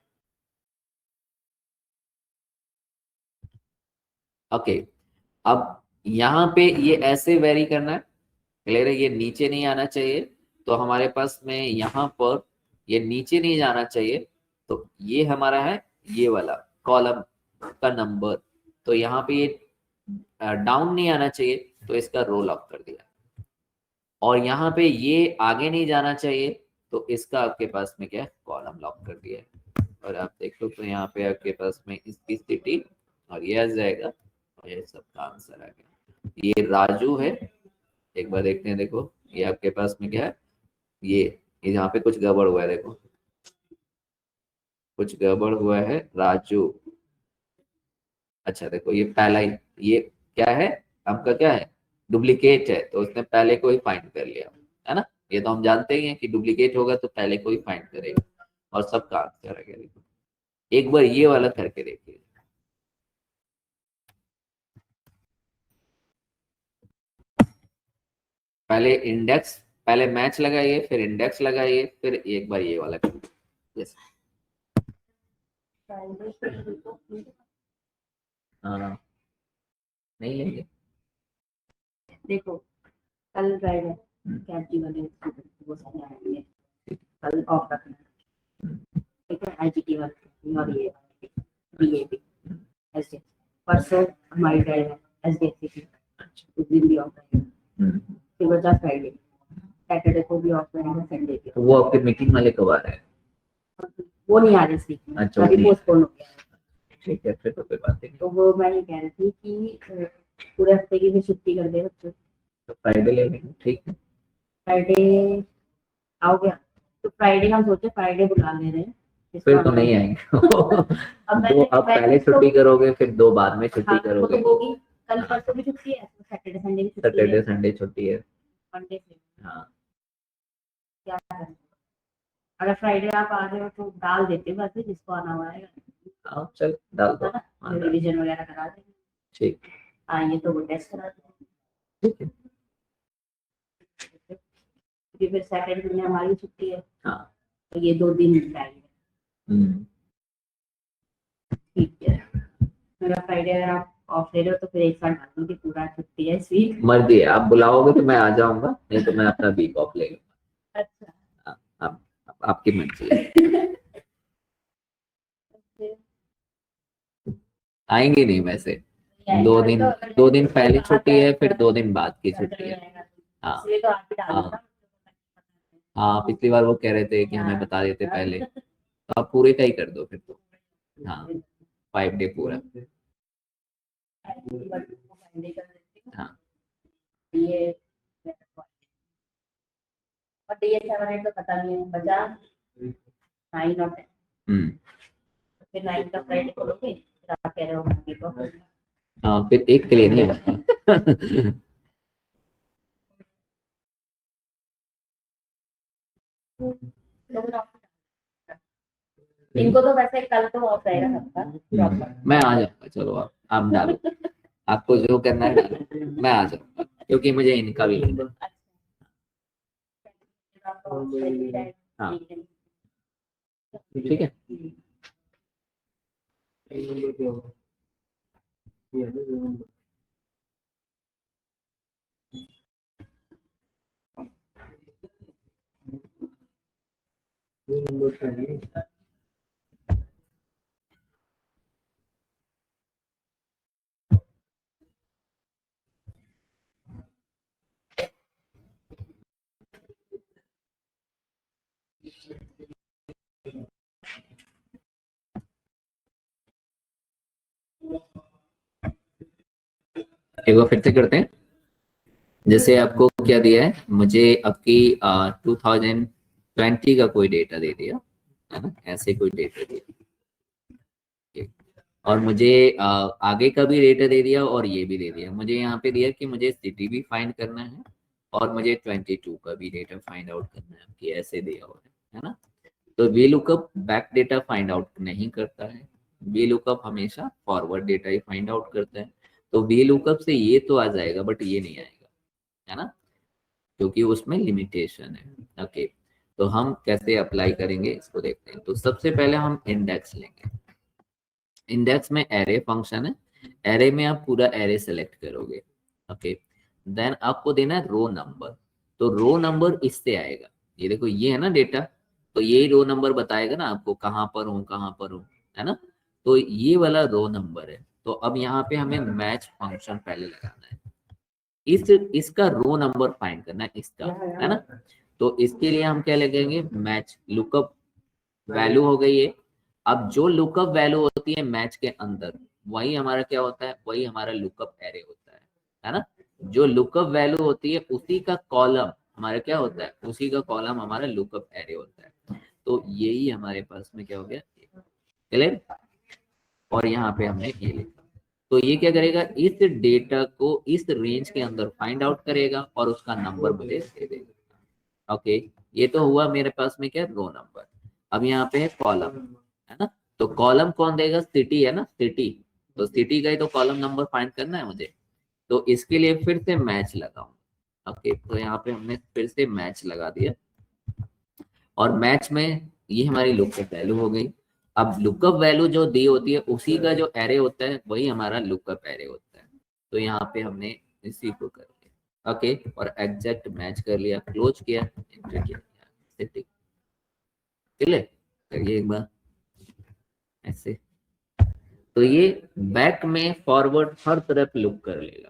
ओके, अब यहाँ पे ये ऐसे वेरी करना है, क्लियर है। ये नीचे नहीं आना चाहिए, तो हमारे पास में यहाँ पर ये नीचे नहीं जाना चाहिए, तो ये हमारा है ये वाला कॉलम का नंबर, तो यहाँ पे ये डाउन नहीं आना चाहिए, तो इसका रो लॉक कर दिया। और यहाँ पे ये आगे नहीं जाना चाहिए, तो इसका आपके पास में क्या है, कॉलम लॉक कर दिया है। और आप देख लो तो यहाँ पे आपके पास में इसकी स्थिति और ये आ जाएगा, और ये सबका आंसर आ गया। ये राजू है, एक बार देखते हैं, देखो ये आपके पास में क्या है, ये यहाँ पे कुछ गड़बड़ हुआ है, देखो कुछ गड़बड़ हुआ है राजू। अच्छा देखो ये पहला ही, ये क्या है आपका, क्या है, डुप्लीकेट है, तो उसने पहले को ही फाइंड कर लिया, है ना। ये तो हम जानते ही हैं कि डुप्लीकेट होगा तो पहले को ही फाइंड करेगा, और सबका आंसर आ गया। देखो एक बार ये वाला करके देखिए। पहले इंडेक्स, पहले मैच लगाइए, फिर इंडेक्स लगाइए, फिर एक बार ये वाला यस। हाँ नहीं लेंगे। देखो कल ड्राइव है, कैंटी वाले वो सारे आएंगे, कल ऑफ रखना, ठीक है, आईजीटी वाले और ये बीएपी ऐसे। परसों हमारी ड्राइव है एसडीएफसी की, उस दिन भी ऑफ रहेगा, फिर बचा फ्राइडे, सैटरडे को भी ऑफ रहेगा, संडे को। वो आपके मीटिंग वाले कब आ रहे हैं? वो नहीं आ रही थी, अच्छा, अभी नहीं। पोस्टपोन हो गया है। ठीक है, फिर तो कोई बात नहीं। तो वो मैं ये कह रही थी कि पूरे हफ्ते की भी छुट्टी कर दे बच्चों, तो फ्राइडे ले लेंगे, ठीक है। फ्राइडे आओ गया तो फ्राइडे हम सोचे फ्राइडे बुला ले रहे हैं, फिर तो नहीं आएंगे। अब दो आप पहले छुट्टी करोगे, फिर 2 बाद में छुट्टी हाँ, वो करोगे। तो होगी, कल परसों भी छुट्टी है, सैटरडे संडे की छुट्टी सैटरडे है, संडे छुट्टी है। मंडे से हाँ क्या करें। अगर फ्राइडे आप आ रहे हो तो डाल देते बस, जिसको आना हुआ है हाँ, चल डाल दो। है ना, हाँ, डाल। रिवीजन वगैरह करा देंगे, ठीक आएंगे तो वो टेस्ट करा देंगे, ठीक है। क्योंकि फिर सैटरडे में हमारी छुट्टी है, हाँ तो ये 2 दिन फ्राइडे, ठीक है। मेरा फ्राइडे अगर आप ऑफ ले रहे हो तो फिर एक साथ डाल दूँ कि पूरा छुट्टी है इस वीक। मर्जी है, आप बुलाओगे तो मैं आ जाऊंगा, नहीं तो मैं अपना वीक ऑफ ले लूंगा। अच्छा आपकी मर्जी है। आएंगे नहीं वैसे, 2 दिन पहले छुट्टी है, फिर 2 दिन बाद की छुट्टी है। हाँ इसलिए तो आप ही डाल हाँ देना। हाँ, पिछली बार वो कह रहे थे कि हमें बता देते पहले, तो आप पूरे का ही कर दो फिर तो। हाँ 5 डे पूरा। हाँ ये और ये 7 8 तो पता नहीं है, बचा 9 और 10, फिर 9 का फ्राइडे को लोगे, फिर आप कह रहे हो मंडे को। हाँ, फिर एक के लिए नहीं बता। इनको तो वैसे कल तो ऑफ रहेगा सबका, मैं आ जाऊंगा, चलो आप डालो, आपको जो करना है डालो, मैं आ जाऊंगा, क्योंकि मुझे इनका भी नहीं है। हाँ ठीक है। एक बार फिर से करते हैं। जैसे आपको क्या दिया है, मुझे आपकी 2020 का कोई डेटा दे दिया है ना, ऐसे कोई डेटा दिया, और मुझे आगे का भी डेटा दे दिया, और ये भी दे दिया। मुझे यहाँ पे दिया कि मुझे सिटी भी फाइंड करना है, और मुझे 22 का भी डेटा फाइंड आउट करना है, कि ऐसे दिया हुआ है ना। तो V lookup back data find out नहीं करता है, वी लुकअप हमेशा फॉरवर्ड डेटा ही फाइंड आउट करता है। तो वी लुकअप से ये तो आ जाएगा, बट ये नहीं आएगा, है ना, क्योंकि उसमें लिमिटेशन है। ओके, तो हम कैसे अप्लाई करेंगे इसको देखते हैं। तो सबसे पहले हम इंडेक्स लेंगे। इंडेक्स में एरे फंक्शन है, एरे में आप पूरा एरे सेलेक्ट करोगे। ओके, देन आपको देना है रो नंबर। तो रो नंबर इससे आएगा, ये देखो ये है ना डेटा, तो ये रो नंबर बताएगा ना आपको कहाँ पर हूँ कहाँ पर हूँ, है ना। तो ये वाला रो नंबर है। तो अब यहाँ पे हमें मैच फंक्शन पहले लगाना है, इसका रो नंबर फाइंड करना है इसका, है ना। तो इसके लिए हम क्या लगेंगे, मैच लुकअप वैल्यू हो गई है। अब जो लुकअप वैल्यू होती है मैच के अंदर, वही हमारा क्या होता है, वही हमारा लुकअप एरे होता है ना। जो लुकअप वैल्यू होती है उसी का कॉलम हमारा क्या होता है, उसी का कॉलम हमारा लुकअप एरे होता है। तो यही हमारे पास में क्या हो गया, क्लियर। और यहाँ पे हमने ये लिखा। तो ये क्या करेगा, इस डेटा को इस रेंज के अंदर फाइंड आउट करेगा और उसका नंबर मुझे दे देगा। ओके, ये तो हुआ मेरे पास में क्या, रो नंबर। अब यहाँ पे है कॉलम, है ना। तो कॉलम कौन देगा, सिटी है ना, सिटी। तो सिटी का ही तो कॉलम नंबर फाइंड करना है मुझे। तो इसके लिए फिर से मैच लगाऊं, ओके, तो यहाँ पे हमने फिर से मैच लगा दिया और मैच में ये हमारी लुकअप वैल्यू हो गई। अब लुकअप वैल्यू जो दी होती है उसी का जो एरे होता है वही हमारा लुकअप एरे होता है। तो यहाँ पे हमने इसी को कर लिया। ओके, और एग्जैक्ट मैच कर लिया, क्लोज किया, एंटर किया, ठीक है। करिए एक बार ऐसे, तो ये बैक में फॉरवर्ड हर तरफ लुक कर लेगा।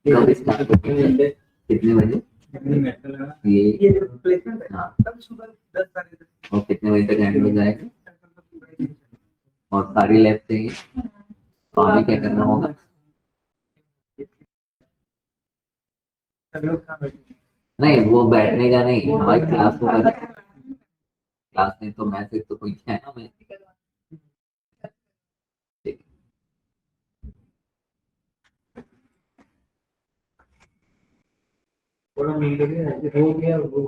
कब स्टार्ट होते हैं, कितने बजे ये, हाँ, और कितने बजे तक एंड हो जाएगा, और सारी लैब चाहिए तो अभी क्या करना होगा। नहीं, वो बैठने का नहीं, हमारी क्लास होगा, क्लास में तो मैसेज तो कोई क्या है ना, मैं ठीक हो गया वो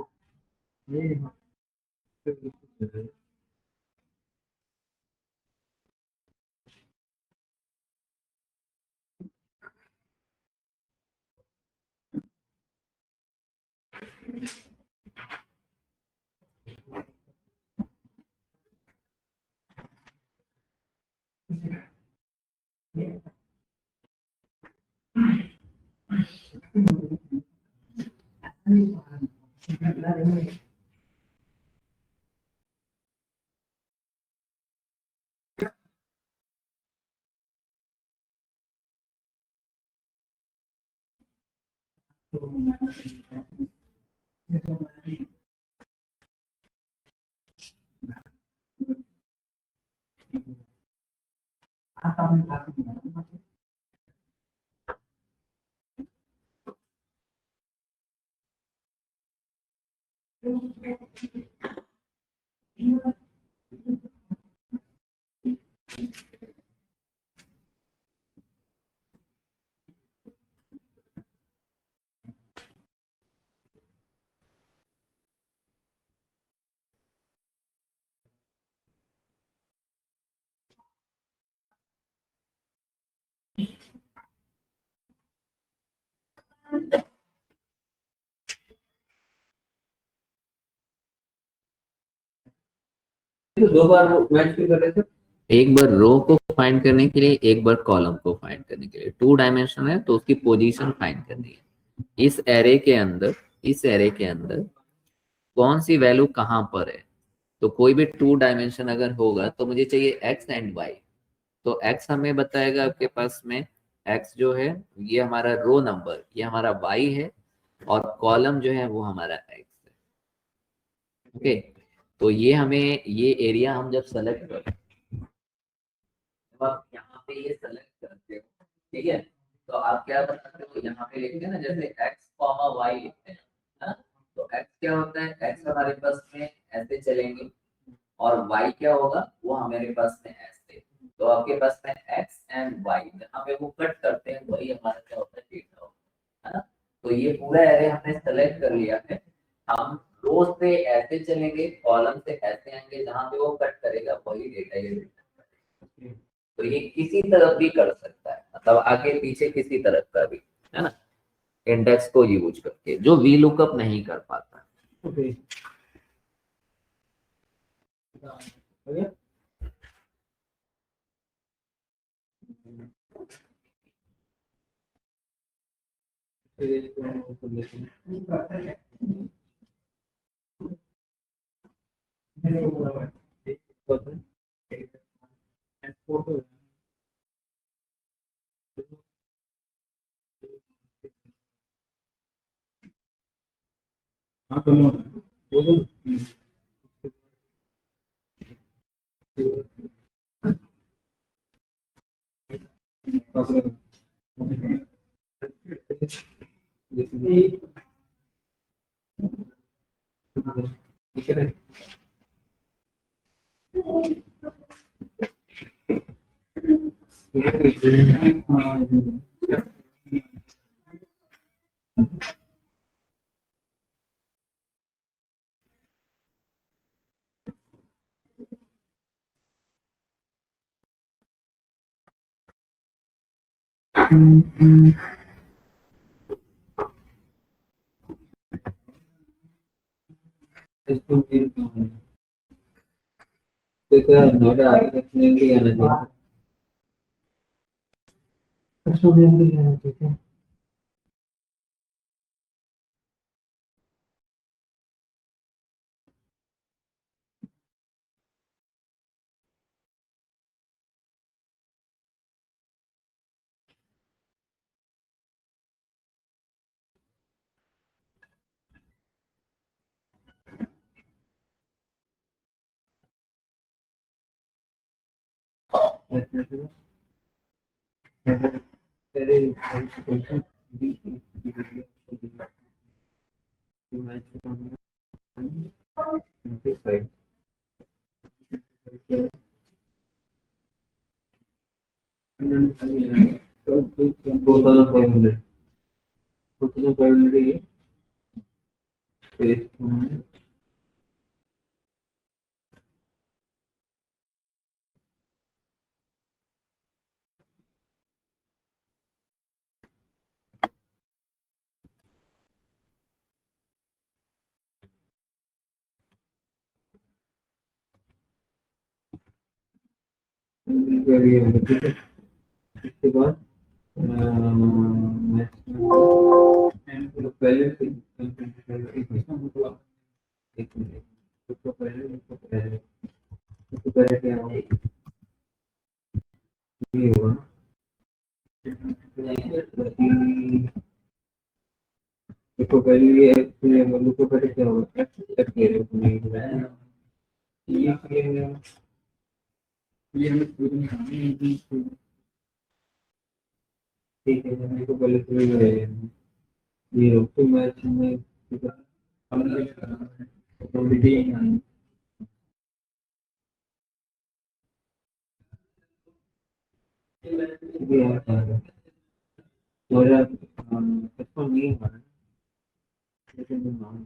दो बार मैच भी कर रहे थे, एक बार रो को फाइंड करने के लिए, एक बार कॉलम को फाइंड करने के लिए। 2 डायमेंशन है तो उसकी पोजीशन फाइंड करनी है। इस एरे के अंदर, इस एरे के अंदर कौन सी वैल्यू कहां पर है। तो कोई भी 2 डायमेंशन अगर होगा तो मुझे चाहिए एक्स एंड वाई। तो एक्स हमें बताएगा आपके पास में, एक्स जो है ये हमारा रो नंबर, ये हमारा वाई है, और कॉलम जो है वो हमारा एक्स है। ओके, तो ये हमें, ये एरिया हम जब सेलेक्ट करते हैं, जब आप यहाँ पे ये सेलेक्ट करते हो, ठीक है, तो आप क्या बनाते हो, यहाँ पे लिखते हैं ना, जैसे x, y लिखते हैं, है ना? तो x क्या होता है, x हमारे पास में ऐसे चलेंगे, और y क्या होगा, वो हमारे पास में ऐसे। तो आपके पास में x एंड y जहाँ पे वो कट करते हैं वही हमारा क्या होता है, डेटा होता है ना? तो ये पूरा एरे हमने सेलेक्ट कर लिया है। हम रो से ऐसे चलेंगे, कॉलम से ऐसे आएंगे, जहाँ पे वो कट करेगा वही डेटा ये return। तो ये किसी तरफ भी कर सकता है, मतलब आगे पीछे किसी तरफ का भी, है ना, इंडेक्स को यूज करके, जो वी लुकअप नहीं कर पाता। ओके इसके बाद पहले पहले क्या होगा, ये होगा देखो पहले ये को पहले क्या होगा, ये ठीक है, मेरे को पहले तो ये तो मैच में नहीं हमारा, लेकिन नाम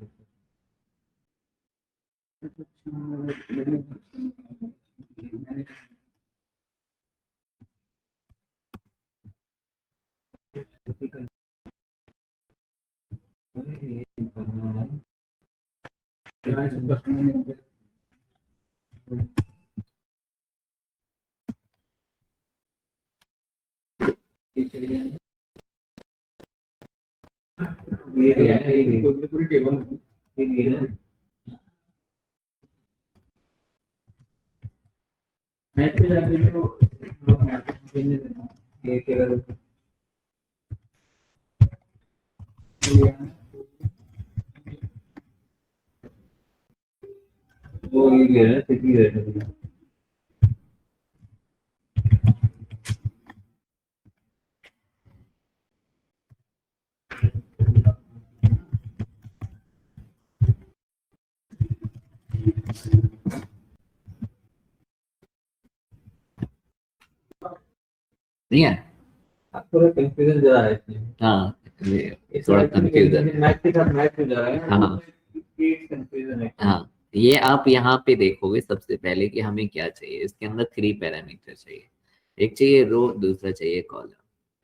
ये पूरी टेबल ये ना मैच पे जाके तो ये केवल वो ये है सिटी है नहीं है? थोड़ा कंफ्यूजन जरा है इसमें। हाँ, थोड़ा कंफ्यूजन है। मैथ के साथ मैथ हो जा रहा है। हाँ कंफ्यूजन है। हाँ, ये आप यहाँ पे देखोगे सबसे पहले कि हमें क्या चाहिए। इसके अंदर 3 पैरामीटर चाहिए, एक चाहिए रो, दूसरा चाहिए कॉलम,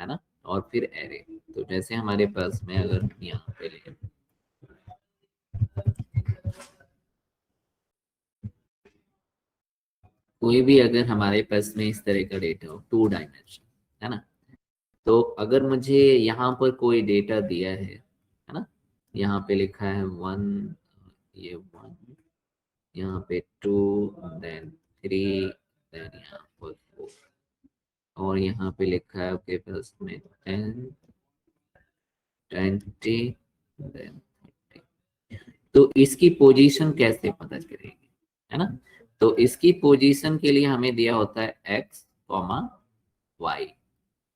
है ना, और फिर एरे। तो जैसे हमारे पास में अगर यहाँ पे ले कोई भी, अगर हमारे पास में इस तरह का डेटा हो 2 डायमेंशन, है ना, तो अगर मुझे यहाँ पर कोई डेटा दिया है ना, यहाँ पे लिखा है 1, ये 1, यहाँ पे 2, देन 3, देन यहाँ पर 4, और यहाँ पे लिखा है आपके पास में 10, 20, देन 30। तो इसकी पोजीशन कैसे पता चलेगी, है ना? तो इसकी पोजीशन के लिए हमें दिया होता है x, y,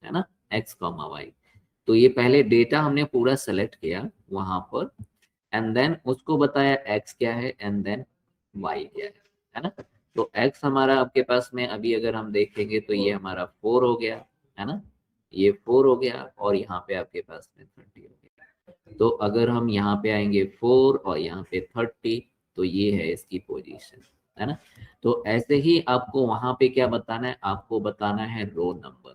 है ना, x, y। तो ये पहले डेटा हमने पूरा सेलेक्ट किया वहां पर, एंड देन उसको बताया x क्या है एंड देन y क्या है ना। तो x हमारा आपके पास में अभी अगर हम देखेंगे तो ये हमारा 4 हो गया, है ना, ये 4 हो गया, और यहाँ पे आपके पास में 30 हो गया। तो अगर हम यहाँ पे आएंगे 4 और यहाँ पे 30, तो ये है इसकी पोजीशन, है ना। तो ऐसे ही आपको वहां पे क्या बताना है, आपको बताना है रो नंबर,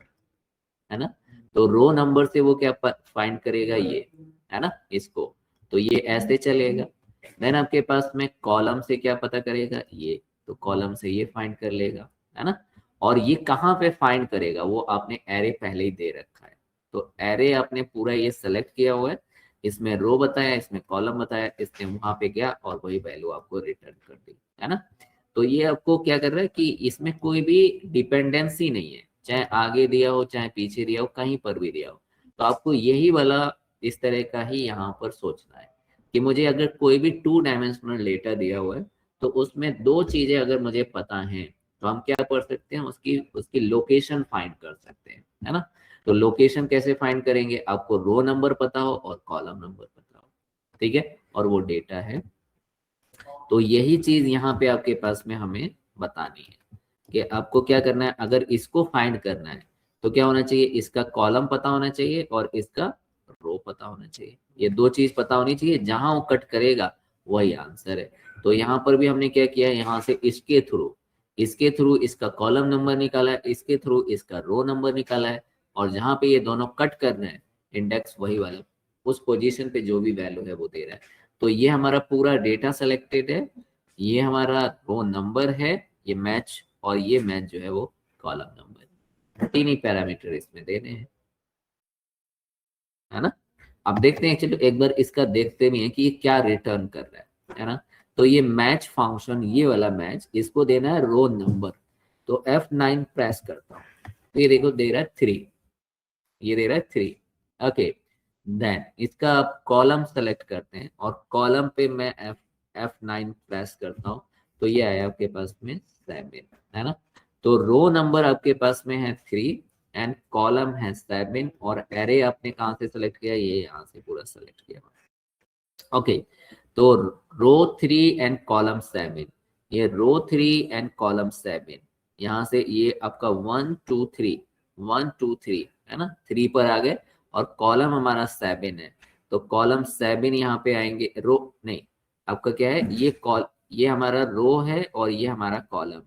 है ना। तो रो नंबर से वो क्या फाइंड करेगा, ये, है ना, इसको। तो ये ऐसे चलेगा। देन आपके पास में कॉलम से क्या पता करेगा, ये, तो कॉलम से ये फाइंड कर लेगा, है ना। और ये कहाँ पे फाइंड करेगा, वो आपने एरे पहले ही दे रखा है। तो एरे आपने पूरा ये सेलेक्ट किया हुआ है, इसमें रो बताया, इसमें कॉलम बताया, इसने वहां पे गया और वही वैल्यू आपको रिटर्न कर दी, है ना। तो ये आपको क्या कर रहा है कि इसमें कोई भी डिपेंडेंसी नहीं है, चाहे आगे दिया हो चाहे पीछे दिया हो, कहीं पर भी दिया हो। तो आपको यही वाला इस तरह का ही यहाँ पर सोचना है कि मुझे अगर कोई भी 2 डायमेंशनल डेटा दिया हुआ है, तो उसमें 2 चीजें अगर मुझे पता है, तो हम क्या कर सकते हैं, उसकी उसकी लोकेशन फाइंड कर सकते हैं, है ना। तो लोकेशन कैसे फाइंड करेंगे, आपको रो नंबर पता हो और कॉलम नंबर पता हो, ठीक है, और वो डेटा है। तो यही चीज यहाँ पे आपके पास में हमें बतानी है कि आपको क्या करना है। अगर इसको फाइंड करना है तो क्या होना चाहिए, इसका कॉलम पता होना चाहिए और इसका रो पता होना चाहिए। ये 2 चीज पता होनी चाहिए, जहां वो कट करेगा वही आंसर है। तो यहाँ पर भी हमने क्या किया, यहाँ से इसके थ्रू इसका कॉलम नंबर निकाला है, इसके थ्रू इसका रो नंबर निकाला है, और जहां पे ये दोनों कट कर रहे हैं, इंडेक्स वही वाला, उस पोजीशन पे जो भी वैल्यू है वो दे रहा है। तो ये हमारा पूरा डेटा सेलेक्टेड है, ये हमारा रो नंबर है, ये मैच, और ये मैच जो है वो कॉलम नंबर। 3 ही पैरामीटर इसमें देने हैं, है ना। अब देखते हैं, चलो एक बार इसका देखते भी हैं कि ये क्या रिटर्न कर रहा है ना। तो ये मैच फंक्शन, ये वाला मैच, इसको देना है रो नंबर। तो F9 प्रेस करता हूँ, तो ये देखो दे रहा है 3, ये दे रहा है 3। ओके, देन इसका आप कॉलम सेलेक्ट करते हैं, और कॉलम पे मैं F9 प्रेस करता हूँ, तो ये आया आपके पास में 7, है ना। तो रो नंबर आपके पास में है 3 एंड कॉलम है 7, और एरे आपने कहाँ से सेलेक्ट किया, ये यहाँ से पूरा सेलेक्ट किया। ओके, तो रो 3 एंड कॉलम 7, ये रो 3 एंड कॉलम 7, यहाँ से ये आपका 1 2 3, 1 2 3, है ना, 3 पर आ गए, और कॉलम हमारा 7 है। तो कॉलम 7 यहाँ पे आएंगे, रो नहीं, आपका क्या है, ये हमारा रो है और ये हमारा कॉलम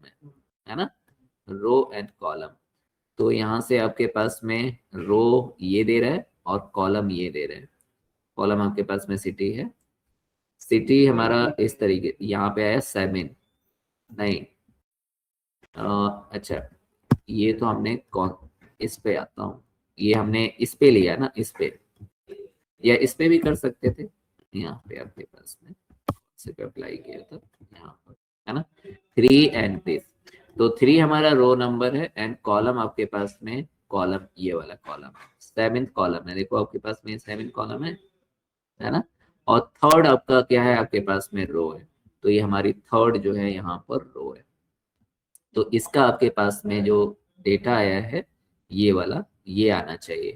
है ना, रो एंड कॉलम। तो यहाँ से आपके पास में रो ये दे रहा है और कॉलम ये दे रहा है। कॉलम आपके पास में सिटी है, सिटी हमारा इस तरीके, यहाँ पे आया 7, नहीं, अच्छा, ये तो हमने कौन, इस पे आता हूँ, ये हमने इस पे लिया ना, इस पे, या इस पे भी कर सकते थे। यहाँ पे आपके पास में से अप्लाई किया था यहाँ पर, है ना, 3 एंड दिस। तो 3 हमारा रो नंबर है एंड कॉलम आपके पास में, कॉलम ये वाला कॉलम है, 7th कॉलम है, देखो आपके पास में 7 कॉलम है ना। और थर्ड आपका क्या है, आपके पास में रो है, तो ये हमारी थर्ड जो है यहाँ पर रो है। तो इसका आपके पास में जो डेटा आया है, ये वाला, ये आना चाहिए,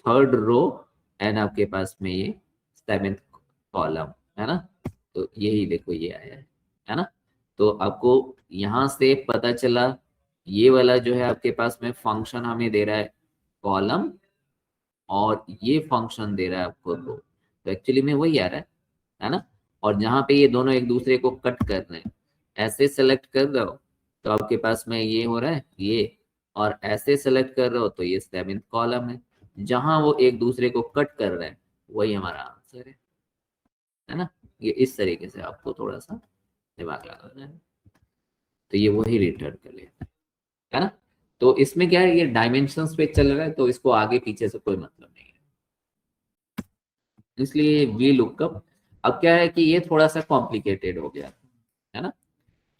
थर्ड रो एंड आपके पास में ये 7th कॉलम, है ना। तो यही देखो ये आया है ना। तो आपको यहाँ से पता चला, ये वाला जो है आपके पास में फंक्शन हमें दे रहा है कॉलम और ये फंक्शन दे रहा है आपको रो, तो एक्चुअली में वही आ रहा है ना। और जहां पे ये दोनों एक दूसरे को कट कर रहे हैं, ऐसे सेलेक्ट कर रहे हो तो आपके पास में ये हो रहा है ये, और ऐसे सेलेक्ट कर रहे हो तो ये 7th कॉलम है। जहां वो एक दूसरे को कट कर रहे हैं वही हमारा आंसर है ना। ये इस तरीके से आपको थोड़ा सा दिमाग लगाना है, तो ये वही रिटर्न कर लेगा, है ना। तो इसमें क्या है, ये डायमेंशंस पे चल रहा है, तो इसको आगे पीछे से कोई मतलब नहीं है, इसलिए वी लुकअप। अब क्या है कि ये थोड़ा सा कॉम्प्लिकेटेड हो गया है ना।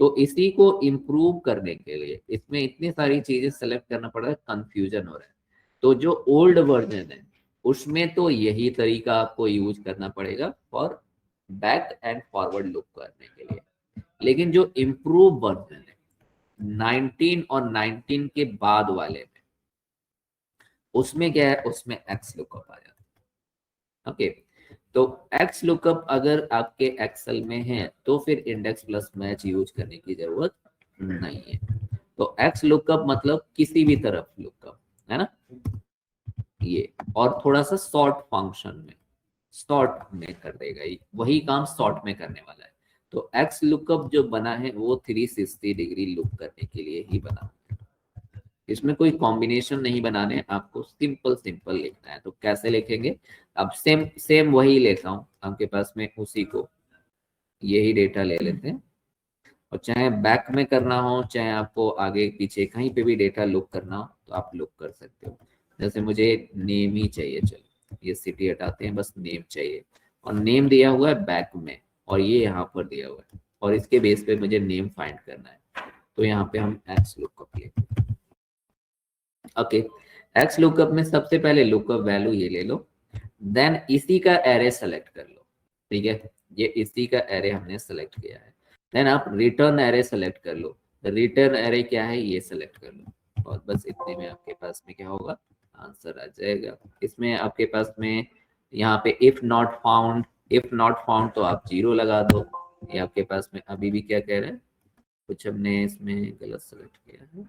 तो इसी को इम्प्रूव करने के लिए इसमें इतनी सारी चीजें सेलेक्ट करना पड़ रहा है, कंफ्यूजन हो रहा है। तो जो ओल्ड वर्जन है उसमें तो यही तरीका आपको यूज करना पड़ेगा for back and forward look करने के लिए। लेकिन जो इम्प्रूव वर्जन है 19 और 19 के बाद वाले में, उसमें क्या है, उसमें एक्स लुकअप आ जाता है। ओके, तो एक्स लुकअप अगर आपके एक्सेल में है तो फिर इंडेक्स प्लस मैच यूज करने की जरूरत नहीं है। तो एक्स लुकअप मतलब किसी भी तरफ लुकअप, है ना ये, और थोड़ा सा सॉर्ट फंक्शन में, सॉर्ट में कर देगा, ये वही काम सॉर्ट में करने वाला है। तो एक्स लुकअप जो बना है वो 360 डिग्री लुक करने के लिए ही बना है। इसमें कोई कॉम्बिनेशन नहीं बनाने, आपको सिंपल सिंपल लिखना है। तो कैसे लिखेंगे, अब सेम सेम वही लेता हूँ आपके पास में, उसी को यही डेटा ले लेते हैं, और चाहे बैक में करना हो चाहे आपको आगे पीछे कहीं पे भी डेटा लुक करना हो तो आप लुक कर सकते हो। जैसे मुझे नेम ही चाहिए, चलो ये सिटी हटाते हैं, बस नेम चाहिए, और नेम दिया हुआ है बैक में और ये यहाँ पर दिया हुआ है, और इसके बेस पे मुझे नेम फाइंड करना है। तो यहाँ पे हम एक्स लुकअप लेते हैं। ओके, एक्स लुकअप में सबसे पहले लुकअप वैल्यू ये ले लो, देन इसी का एरे सेलेक्ट कर लो। ठीक है, ये इसी का एरे हमने सेलेक्ट किया है। देन आप रिटर्न एरे सेलेक्ट कर लो, रिटर्न एरे क्या है ये सेलेक्ट कर लो, और बस इतने में आपके पास में क्या होगा, आंसर आ जाएगा। इसमें आपके पास में यहाँ पे if not found, if not found तो आप 0 लगा दो। ये आपके पास में अभी भी क्या कह रहा है, कुछ हमने इसमें गलत सेलेक्ट किया है।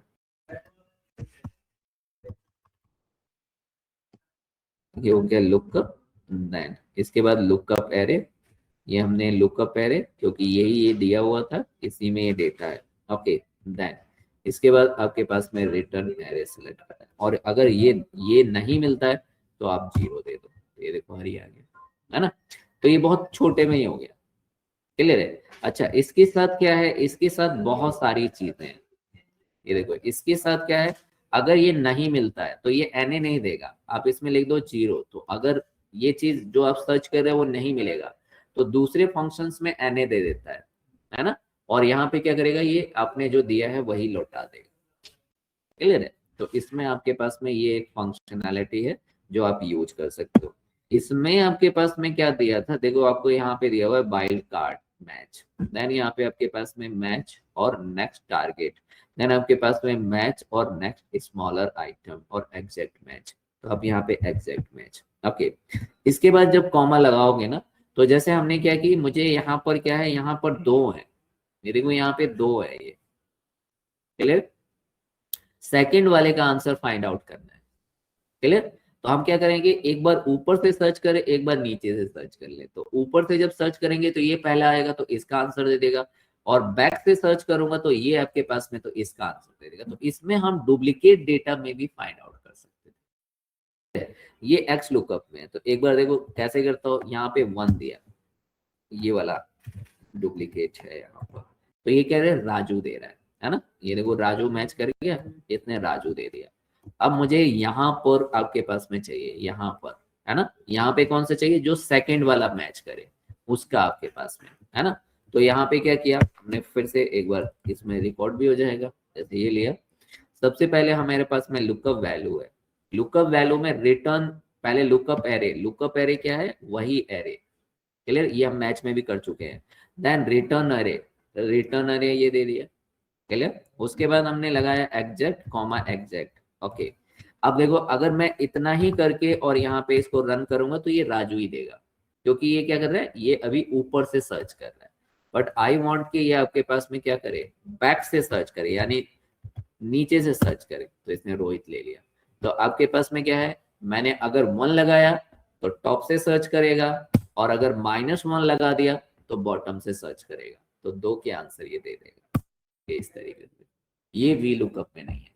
ये हो गया लुकअप, देन इसके बाद लुकअप एरे, ये हमने लुकअप एरे क्योंकि यही ये दिया हुआ था, इसी में ये डेटा है। ओके, देन इसके बाद आपके पास में रिटर्न एरे सेलेक्ट करना है, और अगर ये नहीं मिलता है तो आप 0 दे दो। ये देखो हरी आ गया, है ना। तो ये बहुत छोटे में ही हो गया, क्लियर है। अच्छा, इसके साथ क्या है, इसके साथ बहुत सारी चीजें हैं। ये देखो इसके साथ क्या है, अगर ये नहीं मिलता है तो ये एन नहीं देगा, आप इसमें लिख दो 0। तो अगर ये चीज जो आप सर्च कर रहे हो वो नहीं मिलेगा तो दूसरे फंक्शंस में एन दे देता है ना। और यहाँ पे क्या करेगा, ये आपने जो दिया है वही लौटा देगा, क्लियर है। तो इसमें आपके पास में ये एक फंक्शनैलिटी है जो आप यूज कर सकते हो। इसमें आपके पास में क्या दिया था, देखो आपको यहाँ पे दिया हुआ है वाइल्ड कार्ड मैच, देन यहाँ पे आपके पास में मैच और नेक्स्ट टारगेट, देन आपके पास में मैच और नेक्स्ट स्मॉलर आइटम और एग्जैक्ट मैच। तो अब यहाँ पे एग्जैक्ट मैच, ओके। इसके बाद जब कॉमा लगाओगे ना, तो जैसे हमने क्या कि मुझे यहाँ पर क्या है, यहाँ पर 2 है, मेरे को यहाँ पे 2 है, ये क्लियर। सेकंड वाले का आंसर फाइंड आउट करना है, क्लियर। तो हम क्या करेंगे, एक बार ऊपर से सर्च करें, एक बार नीचे से सर्च कर ले। तो ऊपर से जब सर्च करेंगे तो ये पहला आएगा तो इसका आंसर दे देगा, और बैक से सर्च करूंगा तो ये आपके पास में तो इसका आंसर दे देगा। तो इसमें हम डुप्लीकेट डेटा में भी फाइंड आउट कर सकते हैं। ये एक्स लुकअप में है, तो एक बार देखो कैसे करता हूँ, यहाँ पे 1 दिया, ये वाला डुप्लीकेट है यहाँ पर, तो ये कह रहे हैं राजू दे रहा है ना। ये देखो राजू मैच कर गया, इसने राजू दे दिया। अब मुझे यहाँ पर आपके पास में चाहिए, यहाँ पर, है ना, यहाँ पे कौन सा चाहिए, जो सेकंड वाला मैच करे उसका आपके पास में, है ना। तो यहाँ पे क्या किया हमने, फिर से एक बार इसमें रिकॉर्ड भी हो जाएगा। जैसे ये लिया, सबसे पहले हमारे पास में लुकअप वैल्यू है, लुकअप वैल्यू में रिटर्न, पहले लुकअप एरे, लुकअप एरे क्या है, वही एरे, क्लियर, ये हम मैच में भी कर चुके हैं। देन रिटर्न अरे, रिटर्न अरे ये दे दिया, क्लियर। उसके बाद हमने लगाया एग्जैक्ट कॉमा एग्जैक्ट, ओके। अब देखो अगर मैं इतना ही करके और यहाँ पे इसको रन करूंगा तो ये राजू ही देगा, क्योंकि ये क्या कर रहा है, ये अभी ऊपर से सर्च कर रहा है। बट आई वांट कि ये आपके पास में क्या करे, बैक से सर्च करे, यानी नीचे से सर्च करे। तो इसने रोहित ले लिया, तो आपके पास में क्या है, मैंने अगर 1 लगाया तो टॉप से सर्च करेगा, और अगर -1 लगा दिया तो बॉटम से सर्च करेगा। तो 2 के आंसर ये दे देगा, ये इस तरीके से। ये वी लुकअप में नहीं है।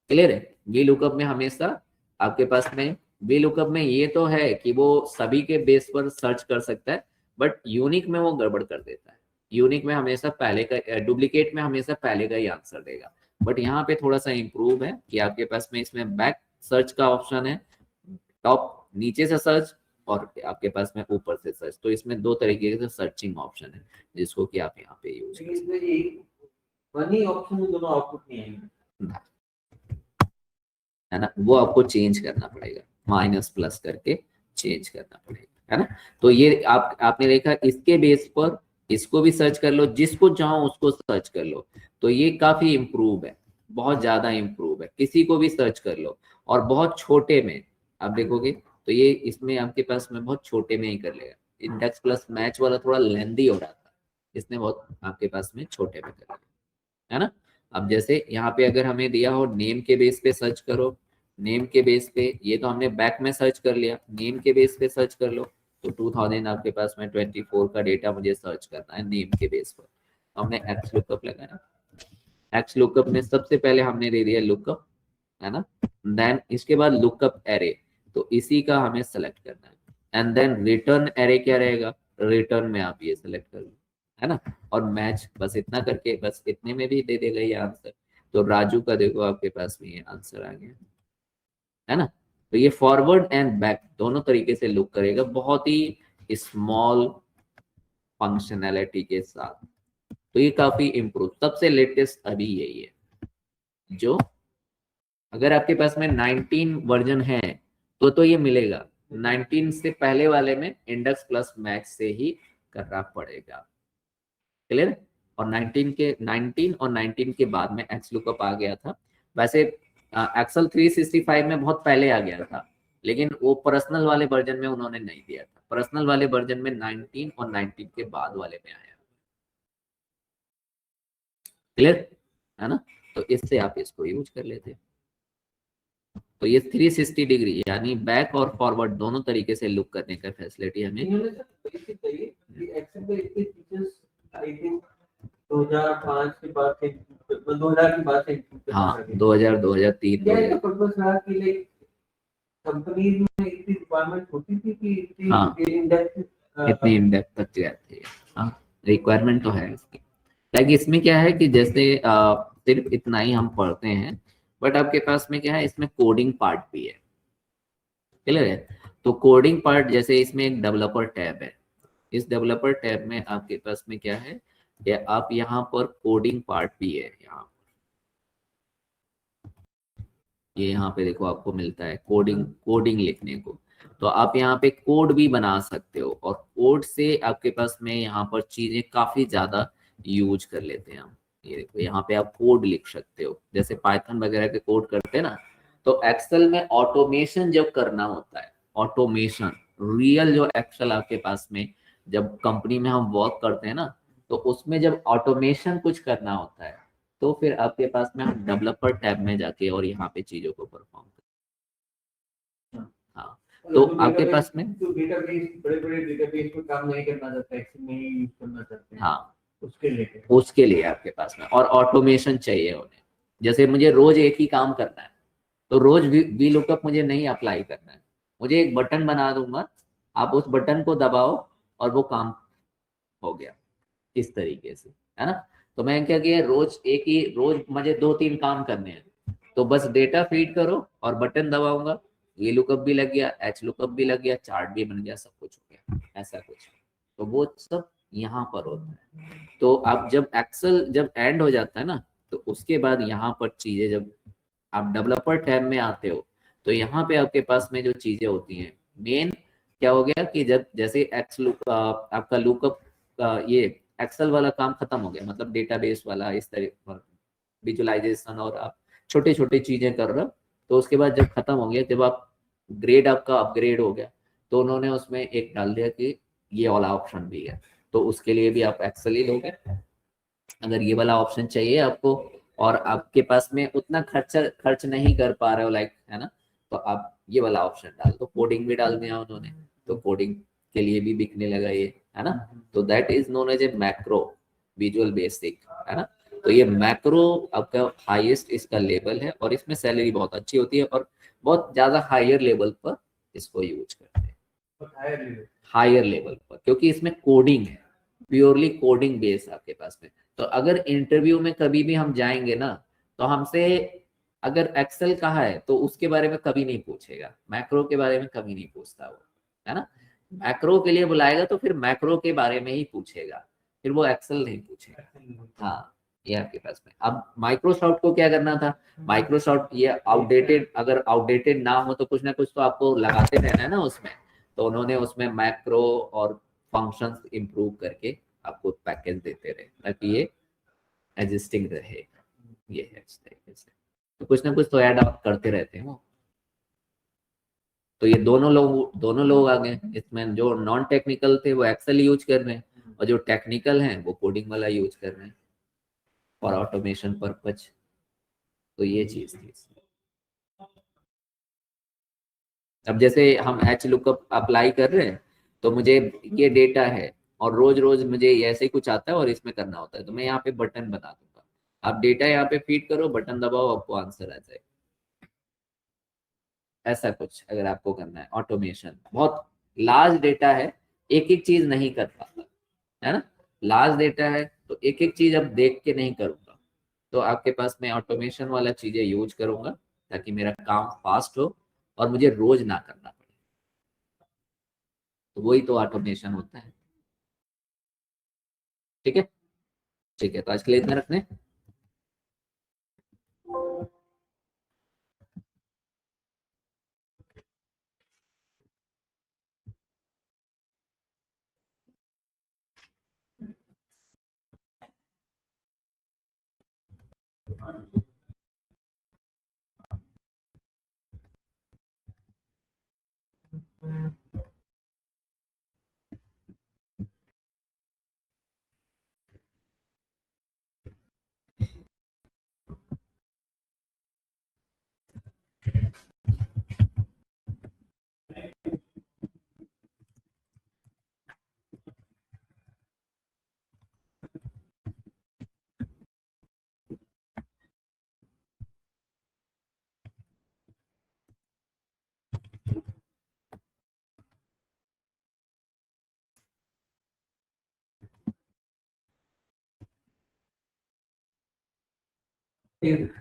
क्लियर है? वी लुकअप में हमेशा आपके पास में, वी लुकअप में ये तो है कि वो सभी के बेस पर सर्च कर सकता है, बट यूनिक में वो गड़बड़ कर देता है। यूनिक में हमेशा पहले का, डुप्लीकेट में हमेशा पहले का ही आंसर देगा। बट यहाँ पे थोड़ा सा इंप्रूव है कि आपके पास में इसमें बैक सर्च का ऑप्शन है, टॉप नीचे से सर्च, और आपके पास में ऊपर से सर्च। तो इसमें 2 तरीके से सर्चिंग ऑप्शन है, जिसको कि आप यहाँ पे यूज कर सकते इसमें वही ऑप्शन में दोनों आउटपुट नहीं आएंगे, है ना। वो आपको चेंज करना पड़ेगा, माइनस प्लस करके चेंज करना पड़ेगा, है ना। तो ये आपने देखा, इसके बेस पर इसको भी सर्च कर लो, जिसको चाहो उसको सर्च कर लो। तो ये काफी इम्प्रूव है, बहुत ज्यादा इम्प्रूव है, किसी को भी सर्च कर लो। और बहुत छोटे में आप देखोगे तो ये इसमें आपके पास में बहुत छोटे में ही कर लेगा। इंडेक्स प्लस मैच वाला थोड़ा लेंदी हो रहा था, इसने बहुत आपके पास में छोटे में कर लिया, है ना। अब जैसे यहाँ पे अगर हमें दिया हो नेम के बेस पे सर्च करो, नेम के बेस पे, ये तो हमने बैक में सर्च कर लिया, नेम के बेस पे सर्च कर लो। तो 2000 आपके पास में 24 का डेटा मुझे सर्च करना है नेम के बेस पर, तो हमने एक्स लुकअप लगाया। एक्स लुकअप में सबसे पहले हमने दे दिया लुकअप, है ना। देन इसके बाद लुकअप एरे, तो इसी का हमें सेलेक्ट करना है। एंड देन रिटर्न एरे क्या रहेगा, रिटर्न में आप ये सेलेक्ट कर लो, है ना। और मैच, बस इतना करके, बस इतने में भी दे देगा ये आंसर। तो राजू का देखो आपके पास में ये आंसर आ गया, है ना। तो ये फॉरवर्ड एंड बैक दोनों तरीके से लुक करेगा, बहुत ही स्मॉल फंक्शनैलिटी के साथ। तो ये काफी इम्प्रूव, सबसे लेटेस्ट अभी यही है। जो अगर आपके पास में 19 वर्जन है तो ये मिलेगा। 19 से पहले वाले में इंडेक्स प्लस मैच से ही करना पड़ेगा। क्लियर? और 19 और 19 के बाद में एक्स लुकअप आ गया था। वैसे एक्सेल 365 में बहुत पहले आ गया था, लेकिन वो पर्सनल वाले वर्जन में उन्होंने नहीं दिया था। पर्सनल वाले वर्जन में 19 और 19 के बाद वाले में आया। क्लियर है ना? तो इससे आप इसको यूज कर लेते। तो ये 360 डिग्री यानी बैक और फॉरवर्ड दोनों तरीके से लुक करने का फैसिलिटी हमें। 2005 के बाद से, 2000 के बाद से, हाँ 2000 2003 पर्पस रहा कि लाइक कंपनीज में इतनी रिक्वायरमेंट होती थी कि इतनी हाँ, इतनी इन डेप्थ तक जाती है। हाँ, रिक्वायरमेंट तो है इसकी। लाइक इसमें क्या है कि जैसे सिर्फ इतना ही हम पढ़ते हैं, बट आपके पास में क्या है, इसमें कोडिंग पार्ट भी है। क्लियर है? तो कोडिंग पार्ट, जैसे इसमें एक डेवलपर टैब है, इस डेवलपर टैब में आपके पास में क्या है, या आप यहाँ पर कोडिंग पार्ट भी है। ये यहाँ पे देखो आपको मिलता है कोडिंग लिखने को। तो आप यहाँ पे कोड भी बना सकते हो, और कोड से आपके पास में यहाँ पर चीजें काफी ज्यादा यूज कर लेते हैं हम। ये देखो यहाँ पे आप कोड लिख सकते हो, जैसे पाइथन वगैरह के कोड करते हैं ना। तो एक्सेल में ऑटोमेशन जब करना होता है, ऑटोमेशन रियल जो एक्सेल आपके पास में जब कंपनी में हम वर्क करते हैं ना, तो उसमें जब ऑटोमेशन कुछ करना होता है, तो फिर आपके पास में हम डेवलपर टैब में जाके और यहाँ पे चीजों को परफॉर्म करते हैं। हाँ, तो आपके पास में डेटाबेस, बड़े-बड़े डेटाबेस में काम नहीं करना चाहता, एक्सेल में ही यूज करना चाहते हैं। हाँ, उसके लिए आपके पास में और ऑटोमेशन चाहिए उन्हें। जैसे मुझे रोज एक ही काम करना है, तो रोज वी लुकअप मुझे नहीं अप्लाई करना है, मुझे एक बटन बना दूंगा, आप उस बटन को दबाओ और वो काम हो गया, इस तरीके से, है ना। तो मैं क्या किया, रोज मुझे 2-3 काम करने हैं, तो बस डेटा फीड करो और बटन दबाऊंगा, ये लुकअप भी लग गया, एच लुकअप भी लग गया, चार्ट भी बन गया, सब कुछ हो गया, ऐसा कुछ। तो वो सब यहाँ पर होता है। तो आप जब एक्सेल जब एंड हो जाता है ना, तो उसके बाद यहाँ पर चीजें, जब आप डेवलपर टैब में आते हो, तो यहाँ पे आपके पास में जो चीजें होती हैं, मेन क्या हो गया कि जब जैसे आपका लुकअप ये एक्सेल वाला काम खत्म हो गया, मतलब डेटाबेस वाला इस तरह विजुअलाइजेशन और आप छोटे छोटे चीजें कर रहे हो, तो उसके बाद जब खत्म हो गया, जब आप आपका अपग्रेड हो गया, तो उन्होंने उसमें एक डाल दिया कि ये वाला ऑप्शन भी है, तो उसके लिए भी आप एक्सेल ही लोगे। अगर ये वाला ऑप्शन चाहिए आपको और आपके पास में उतना खर्च नहीं कर पा रहे हो लाइक, है ना, तो आप ये वाला ऑप्शन डाल दो। कोडिंग भी डाल दिया उन्होंने, तो कोडिंग के लिए भी बिकने लगा ये, है ना। तो that is known as a macro, Visual Basic, है ना। तो ये मैक्रो आपका हाईएस्ट इसका लेवल है, और इसमें सैलरी बहुत अच्छी होती है, और बहुत ज्यादा हायर लेवल पर इसको यूज करते हैं, हायर लेवल पर, क्योंकि इसमें कोडिंग है, प्योरली कोडिंग बेस आपके पास में। तो अगर इंटरव्यू में कभी भी हम जाएंगे ना, तो हमसे अगर एक्सेल कहा है तो उसके बारे में कभी नहीं पूछेगा, मैक्रो के बारे में कभी नहीं पूछता वो, है ना। मैक्रो के लिए बुलाएगा तो फिर मैक्रो के बारे में ही पूछेगा, फिर वो एक्सेल नहीं पूछेगा। हाँ, ये आपके पास में। अब माइक्रोसॉफ्ट को क्या करना था, माइक्रोसॉफ्ट ये आउटडेटेड, अगर आउटडेटेड ना हो तो कुछ ना कुछ तो आपको लगाते रहना है ना उसमें, तो उन्होंने उसमें मैक्रो और फंक्शंस इंप्रूव करके आपको पैकेज देते रहे, ताकि ये एग्जिस्टिंग रहे। ये है इस तरीके से, तो कुछ ना कुछ तो ऐड आप करते रहते हैं वो। तो ये दोनों लोग आ गए इसमें, जो नॉन टेक्निकल थे वो एक्सेल यूज कर रहे हैं, और जो टेक्निकल हैं वो कोडिंग वाला यूज कर रहे हैं फॉर ऑटोमेशन पर्पज। तो ये चीज थी। अब जैसे हम एच लुकअप अप्लाई कर रहे हैं, तो मुझे ये डेटा है, और रोज रोज मुझे ऐसे ही कुछ आता है और इसमें करना होता है, तो मैं यहाँ पे बटन बना दूंगा, आप डेटा यहाँ पे फीड करो, बटन दबाओ, आपको आंसर आ जाए। ऐसा कुछ अगर आपको करना है ऑटोमेशन, बहुत लार्ज डेटा है, एक एक चीज नहीं कर पाता, है ना। लार्ज डेटा है तो एक एक चीज अब देख के नहीं करूंगा, तो आपके पास मैं ऑटोमेशन वाला चीजें यूज करूंगा, ताकि मेरा काम फास्ट हो और मुझे रोज ना करना पड़े। तो वही तो ऑटोमेशन होता है। ठीक है, ठीक है, तो आज के लिए इतना रखने। ठीक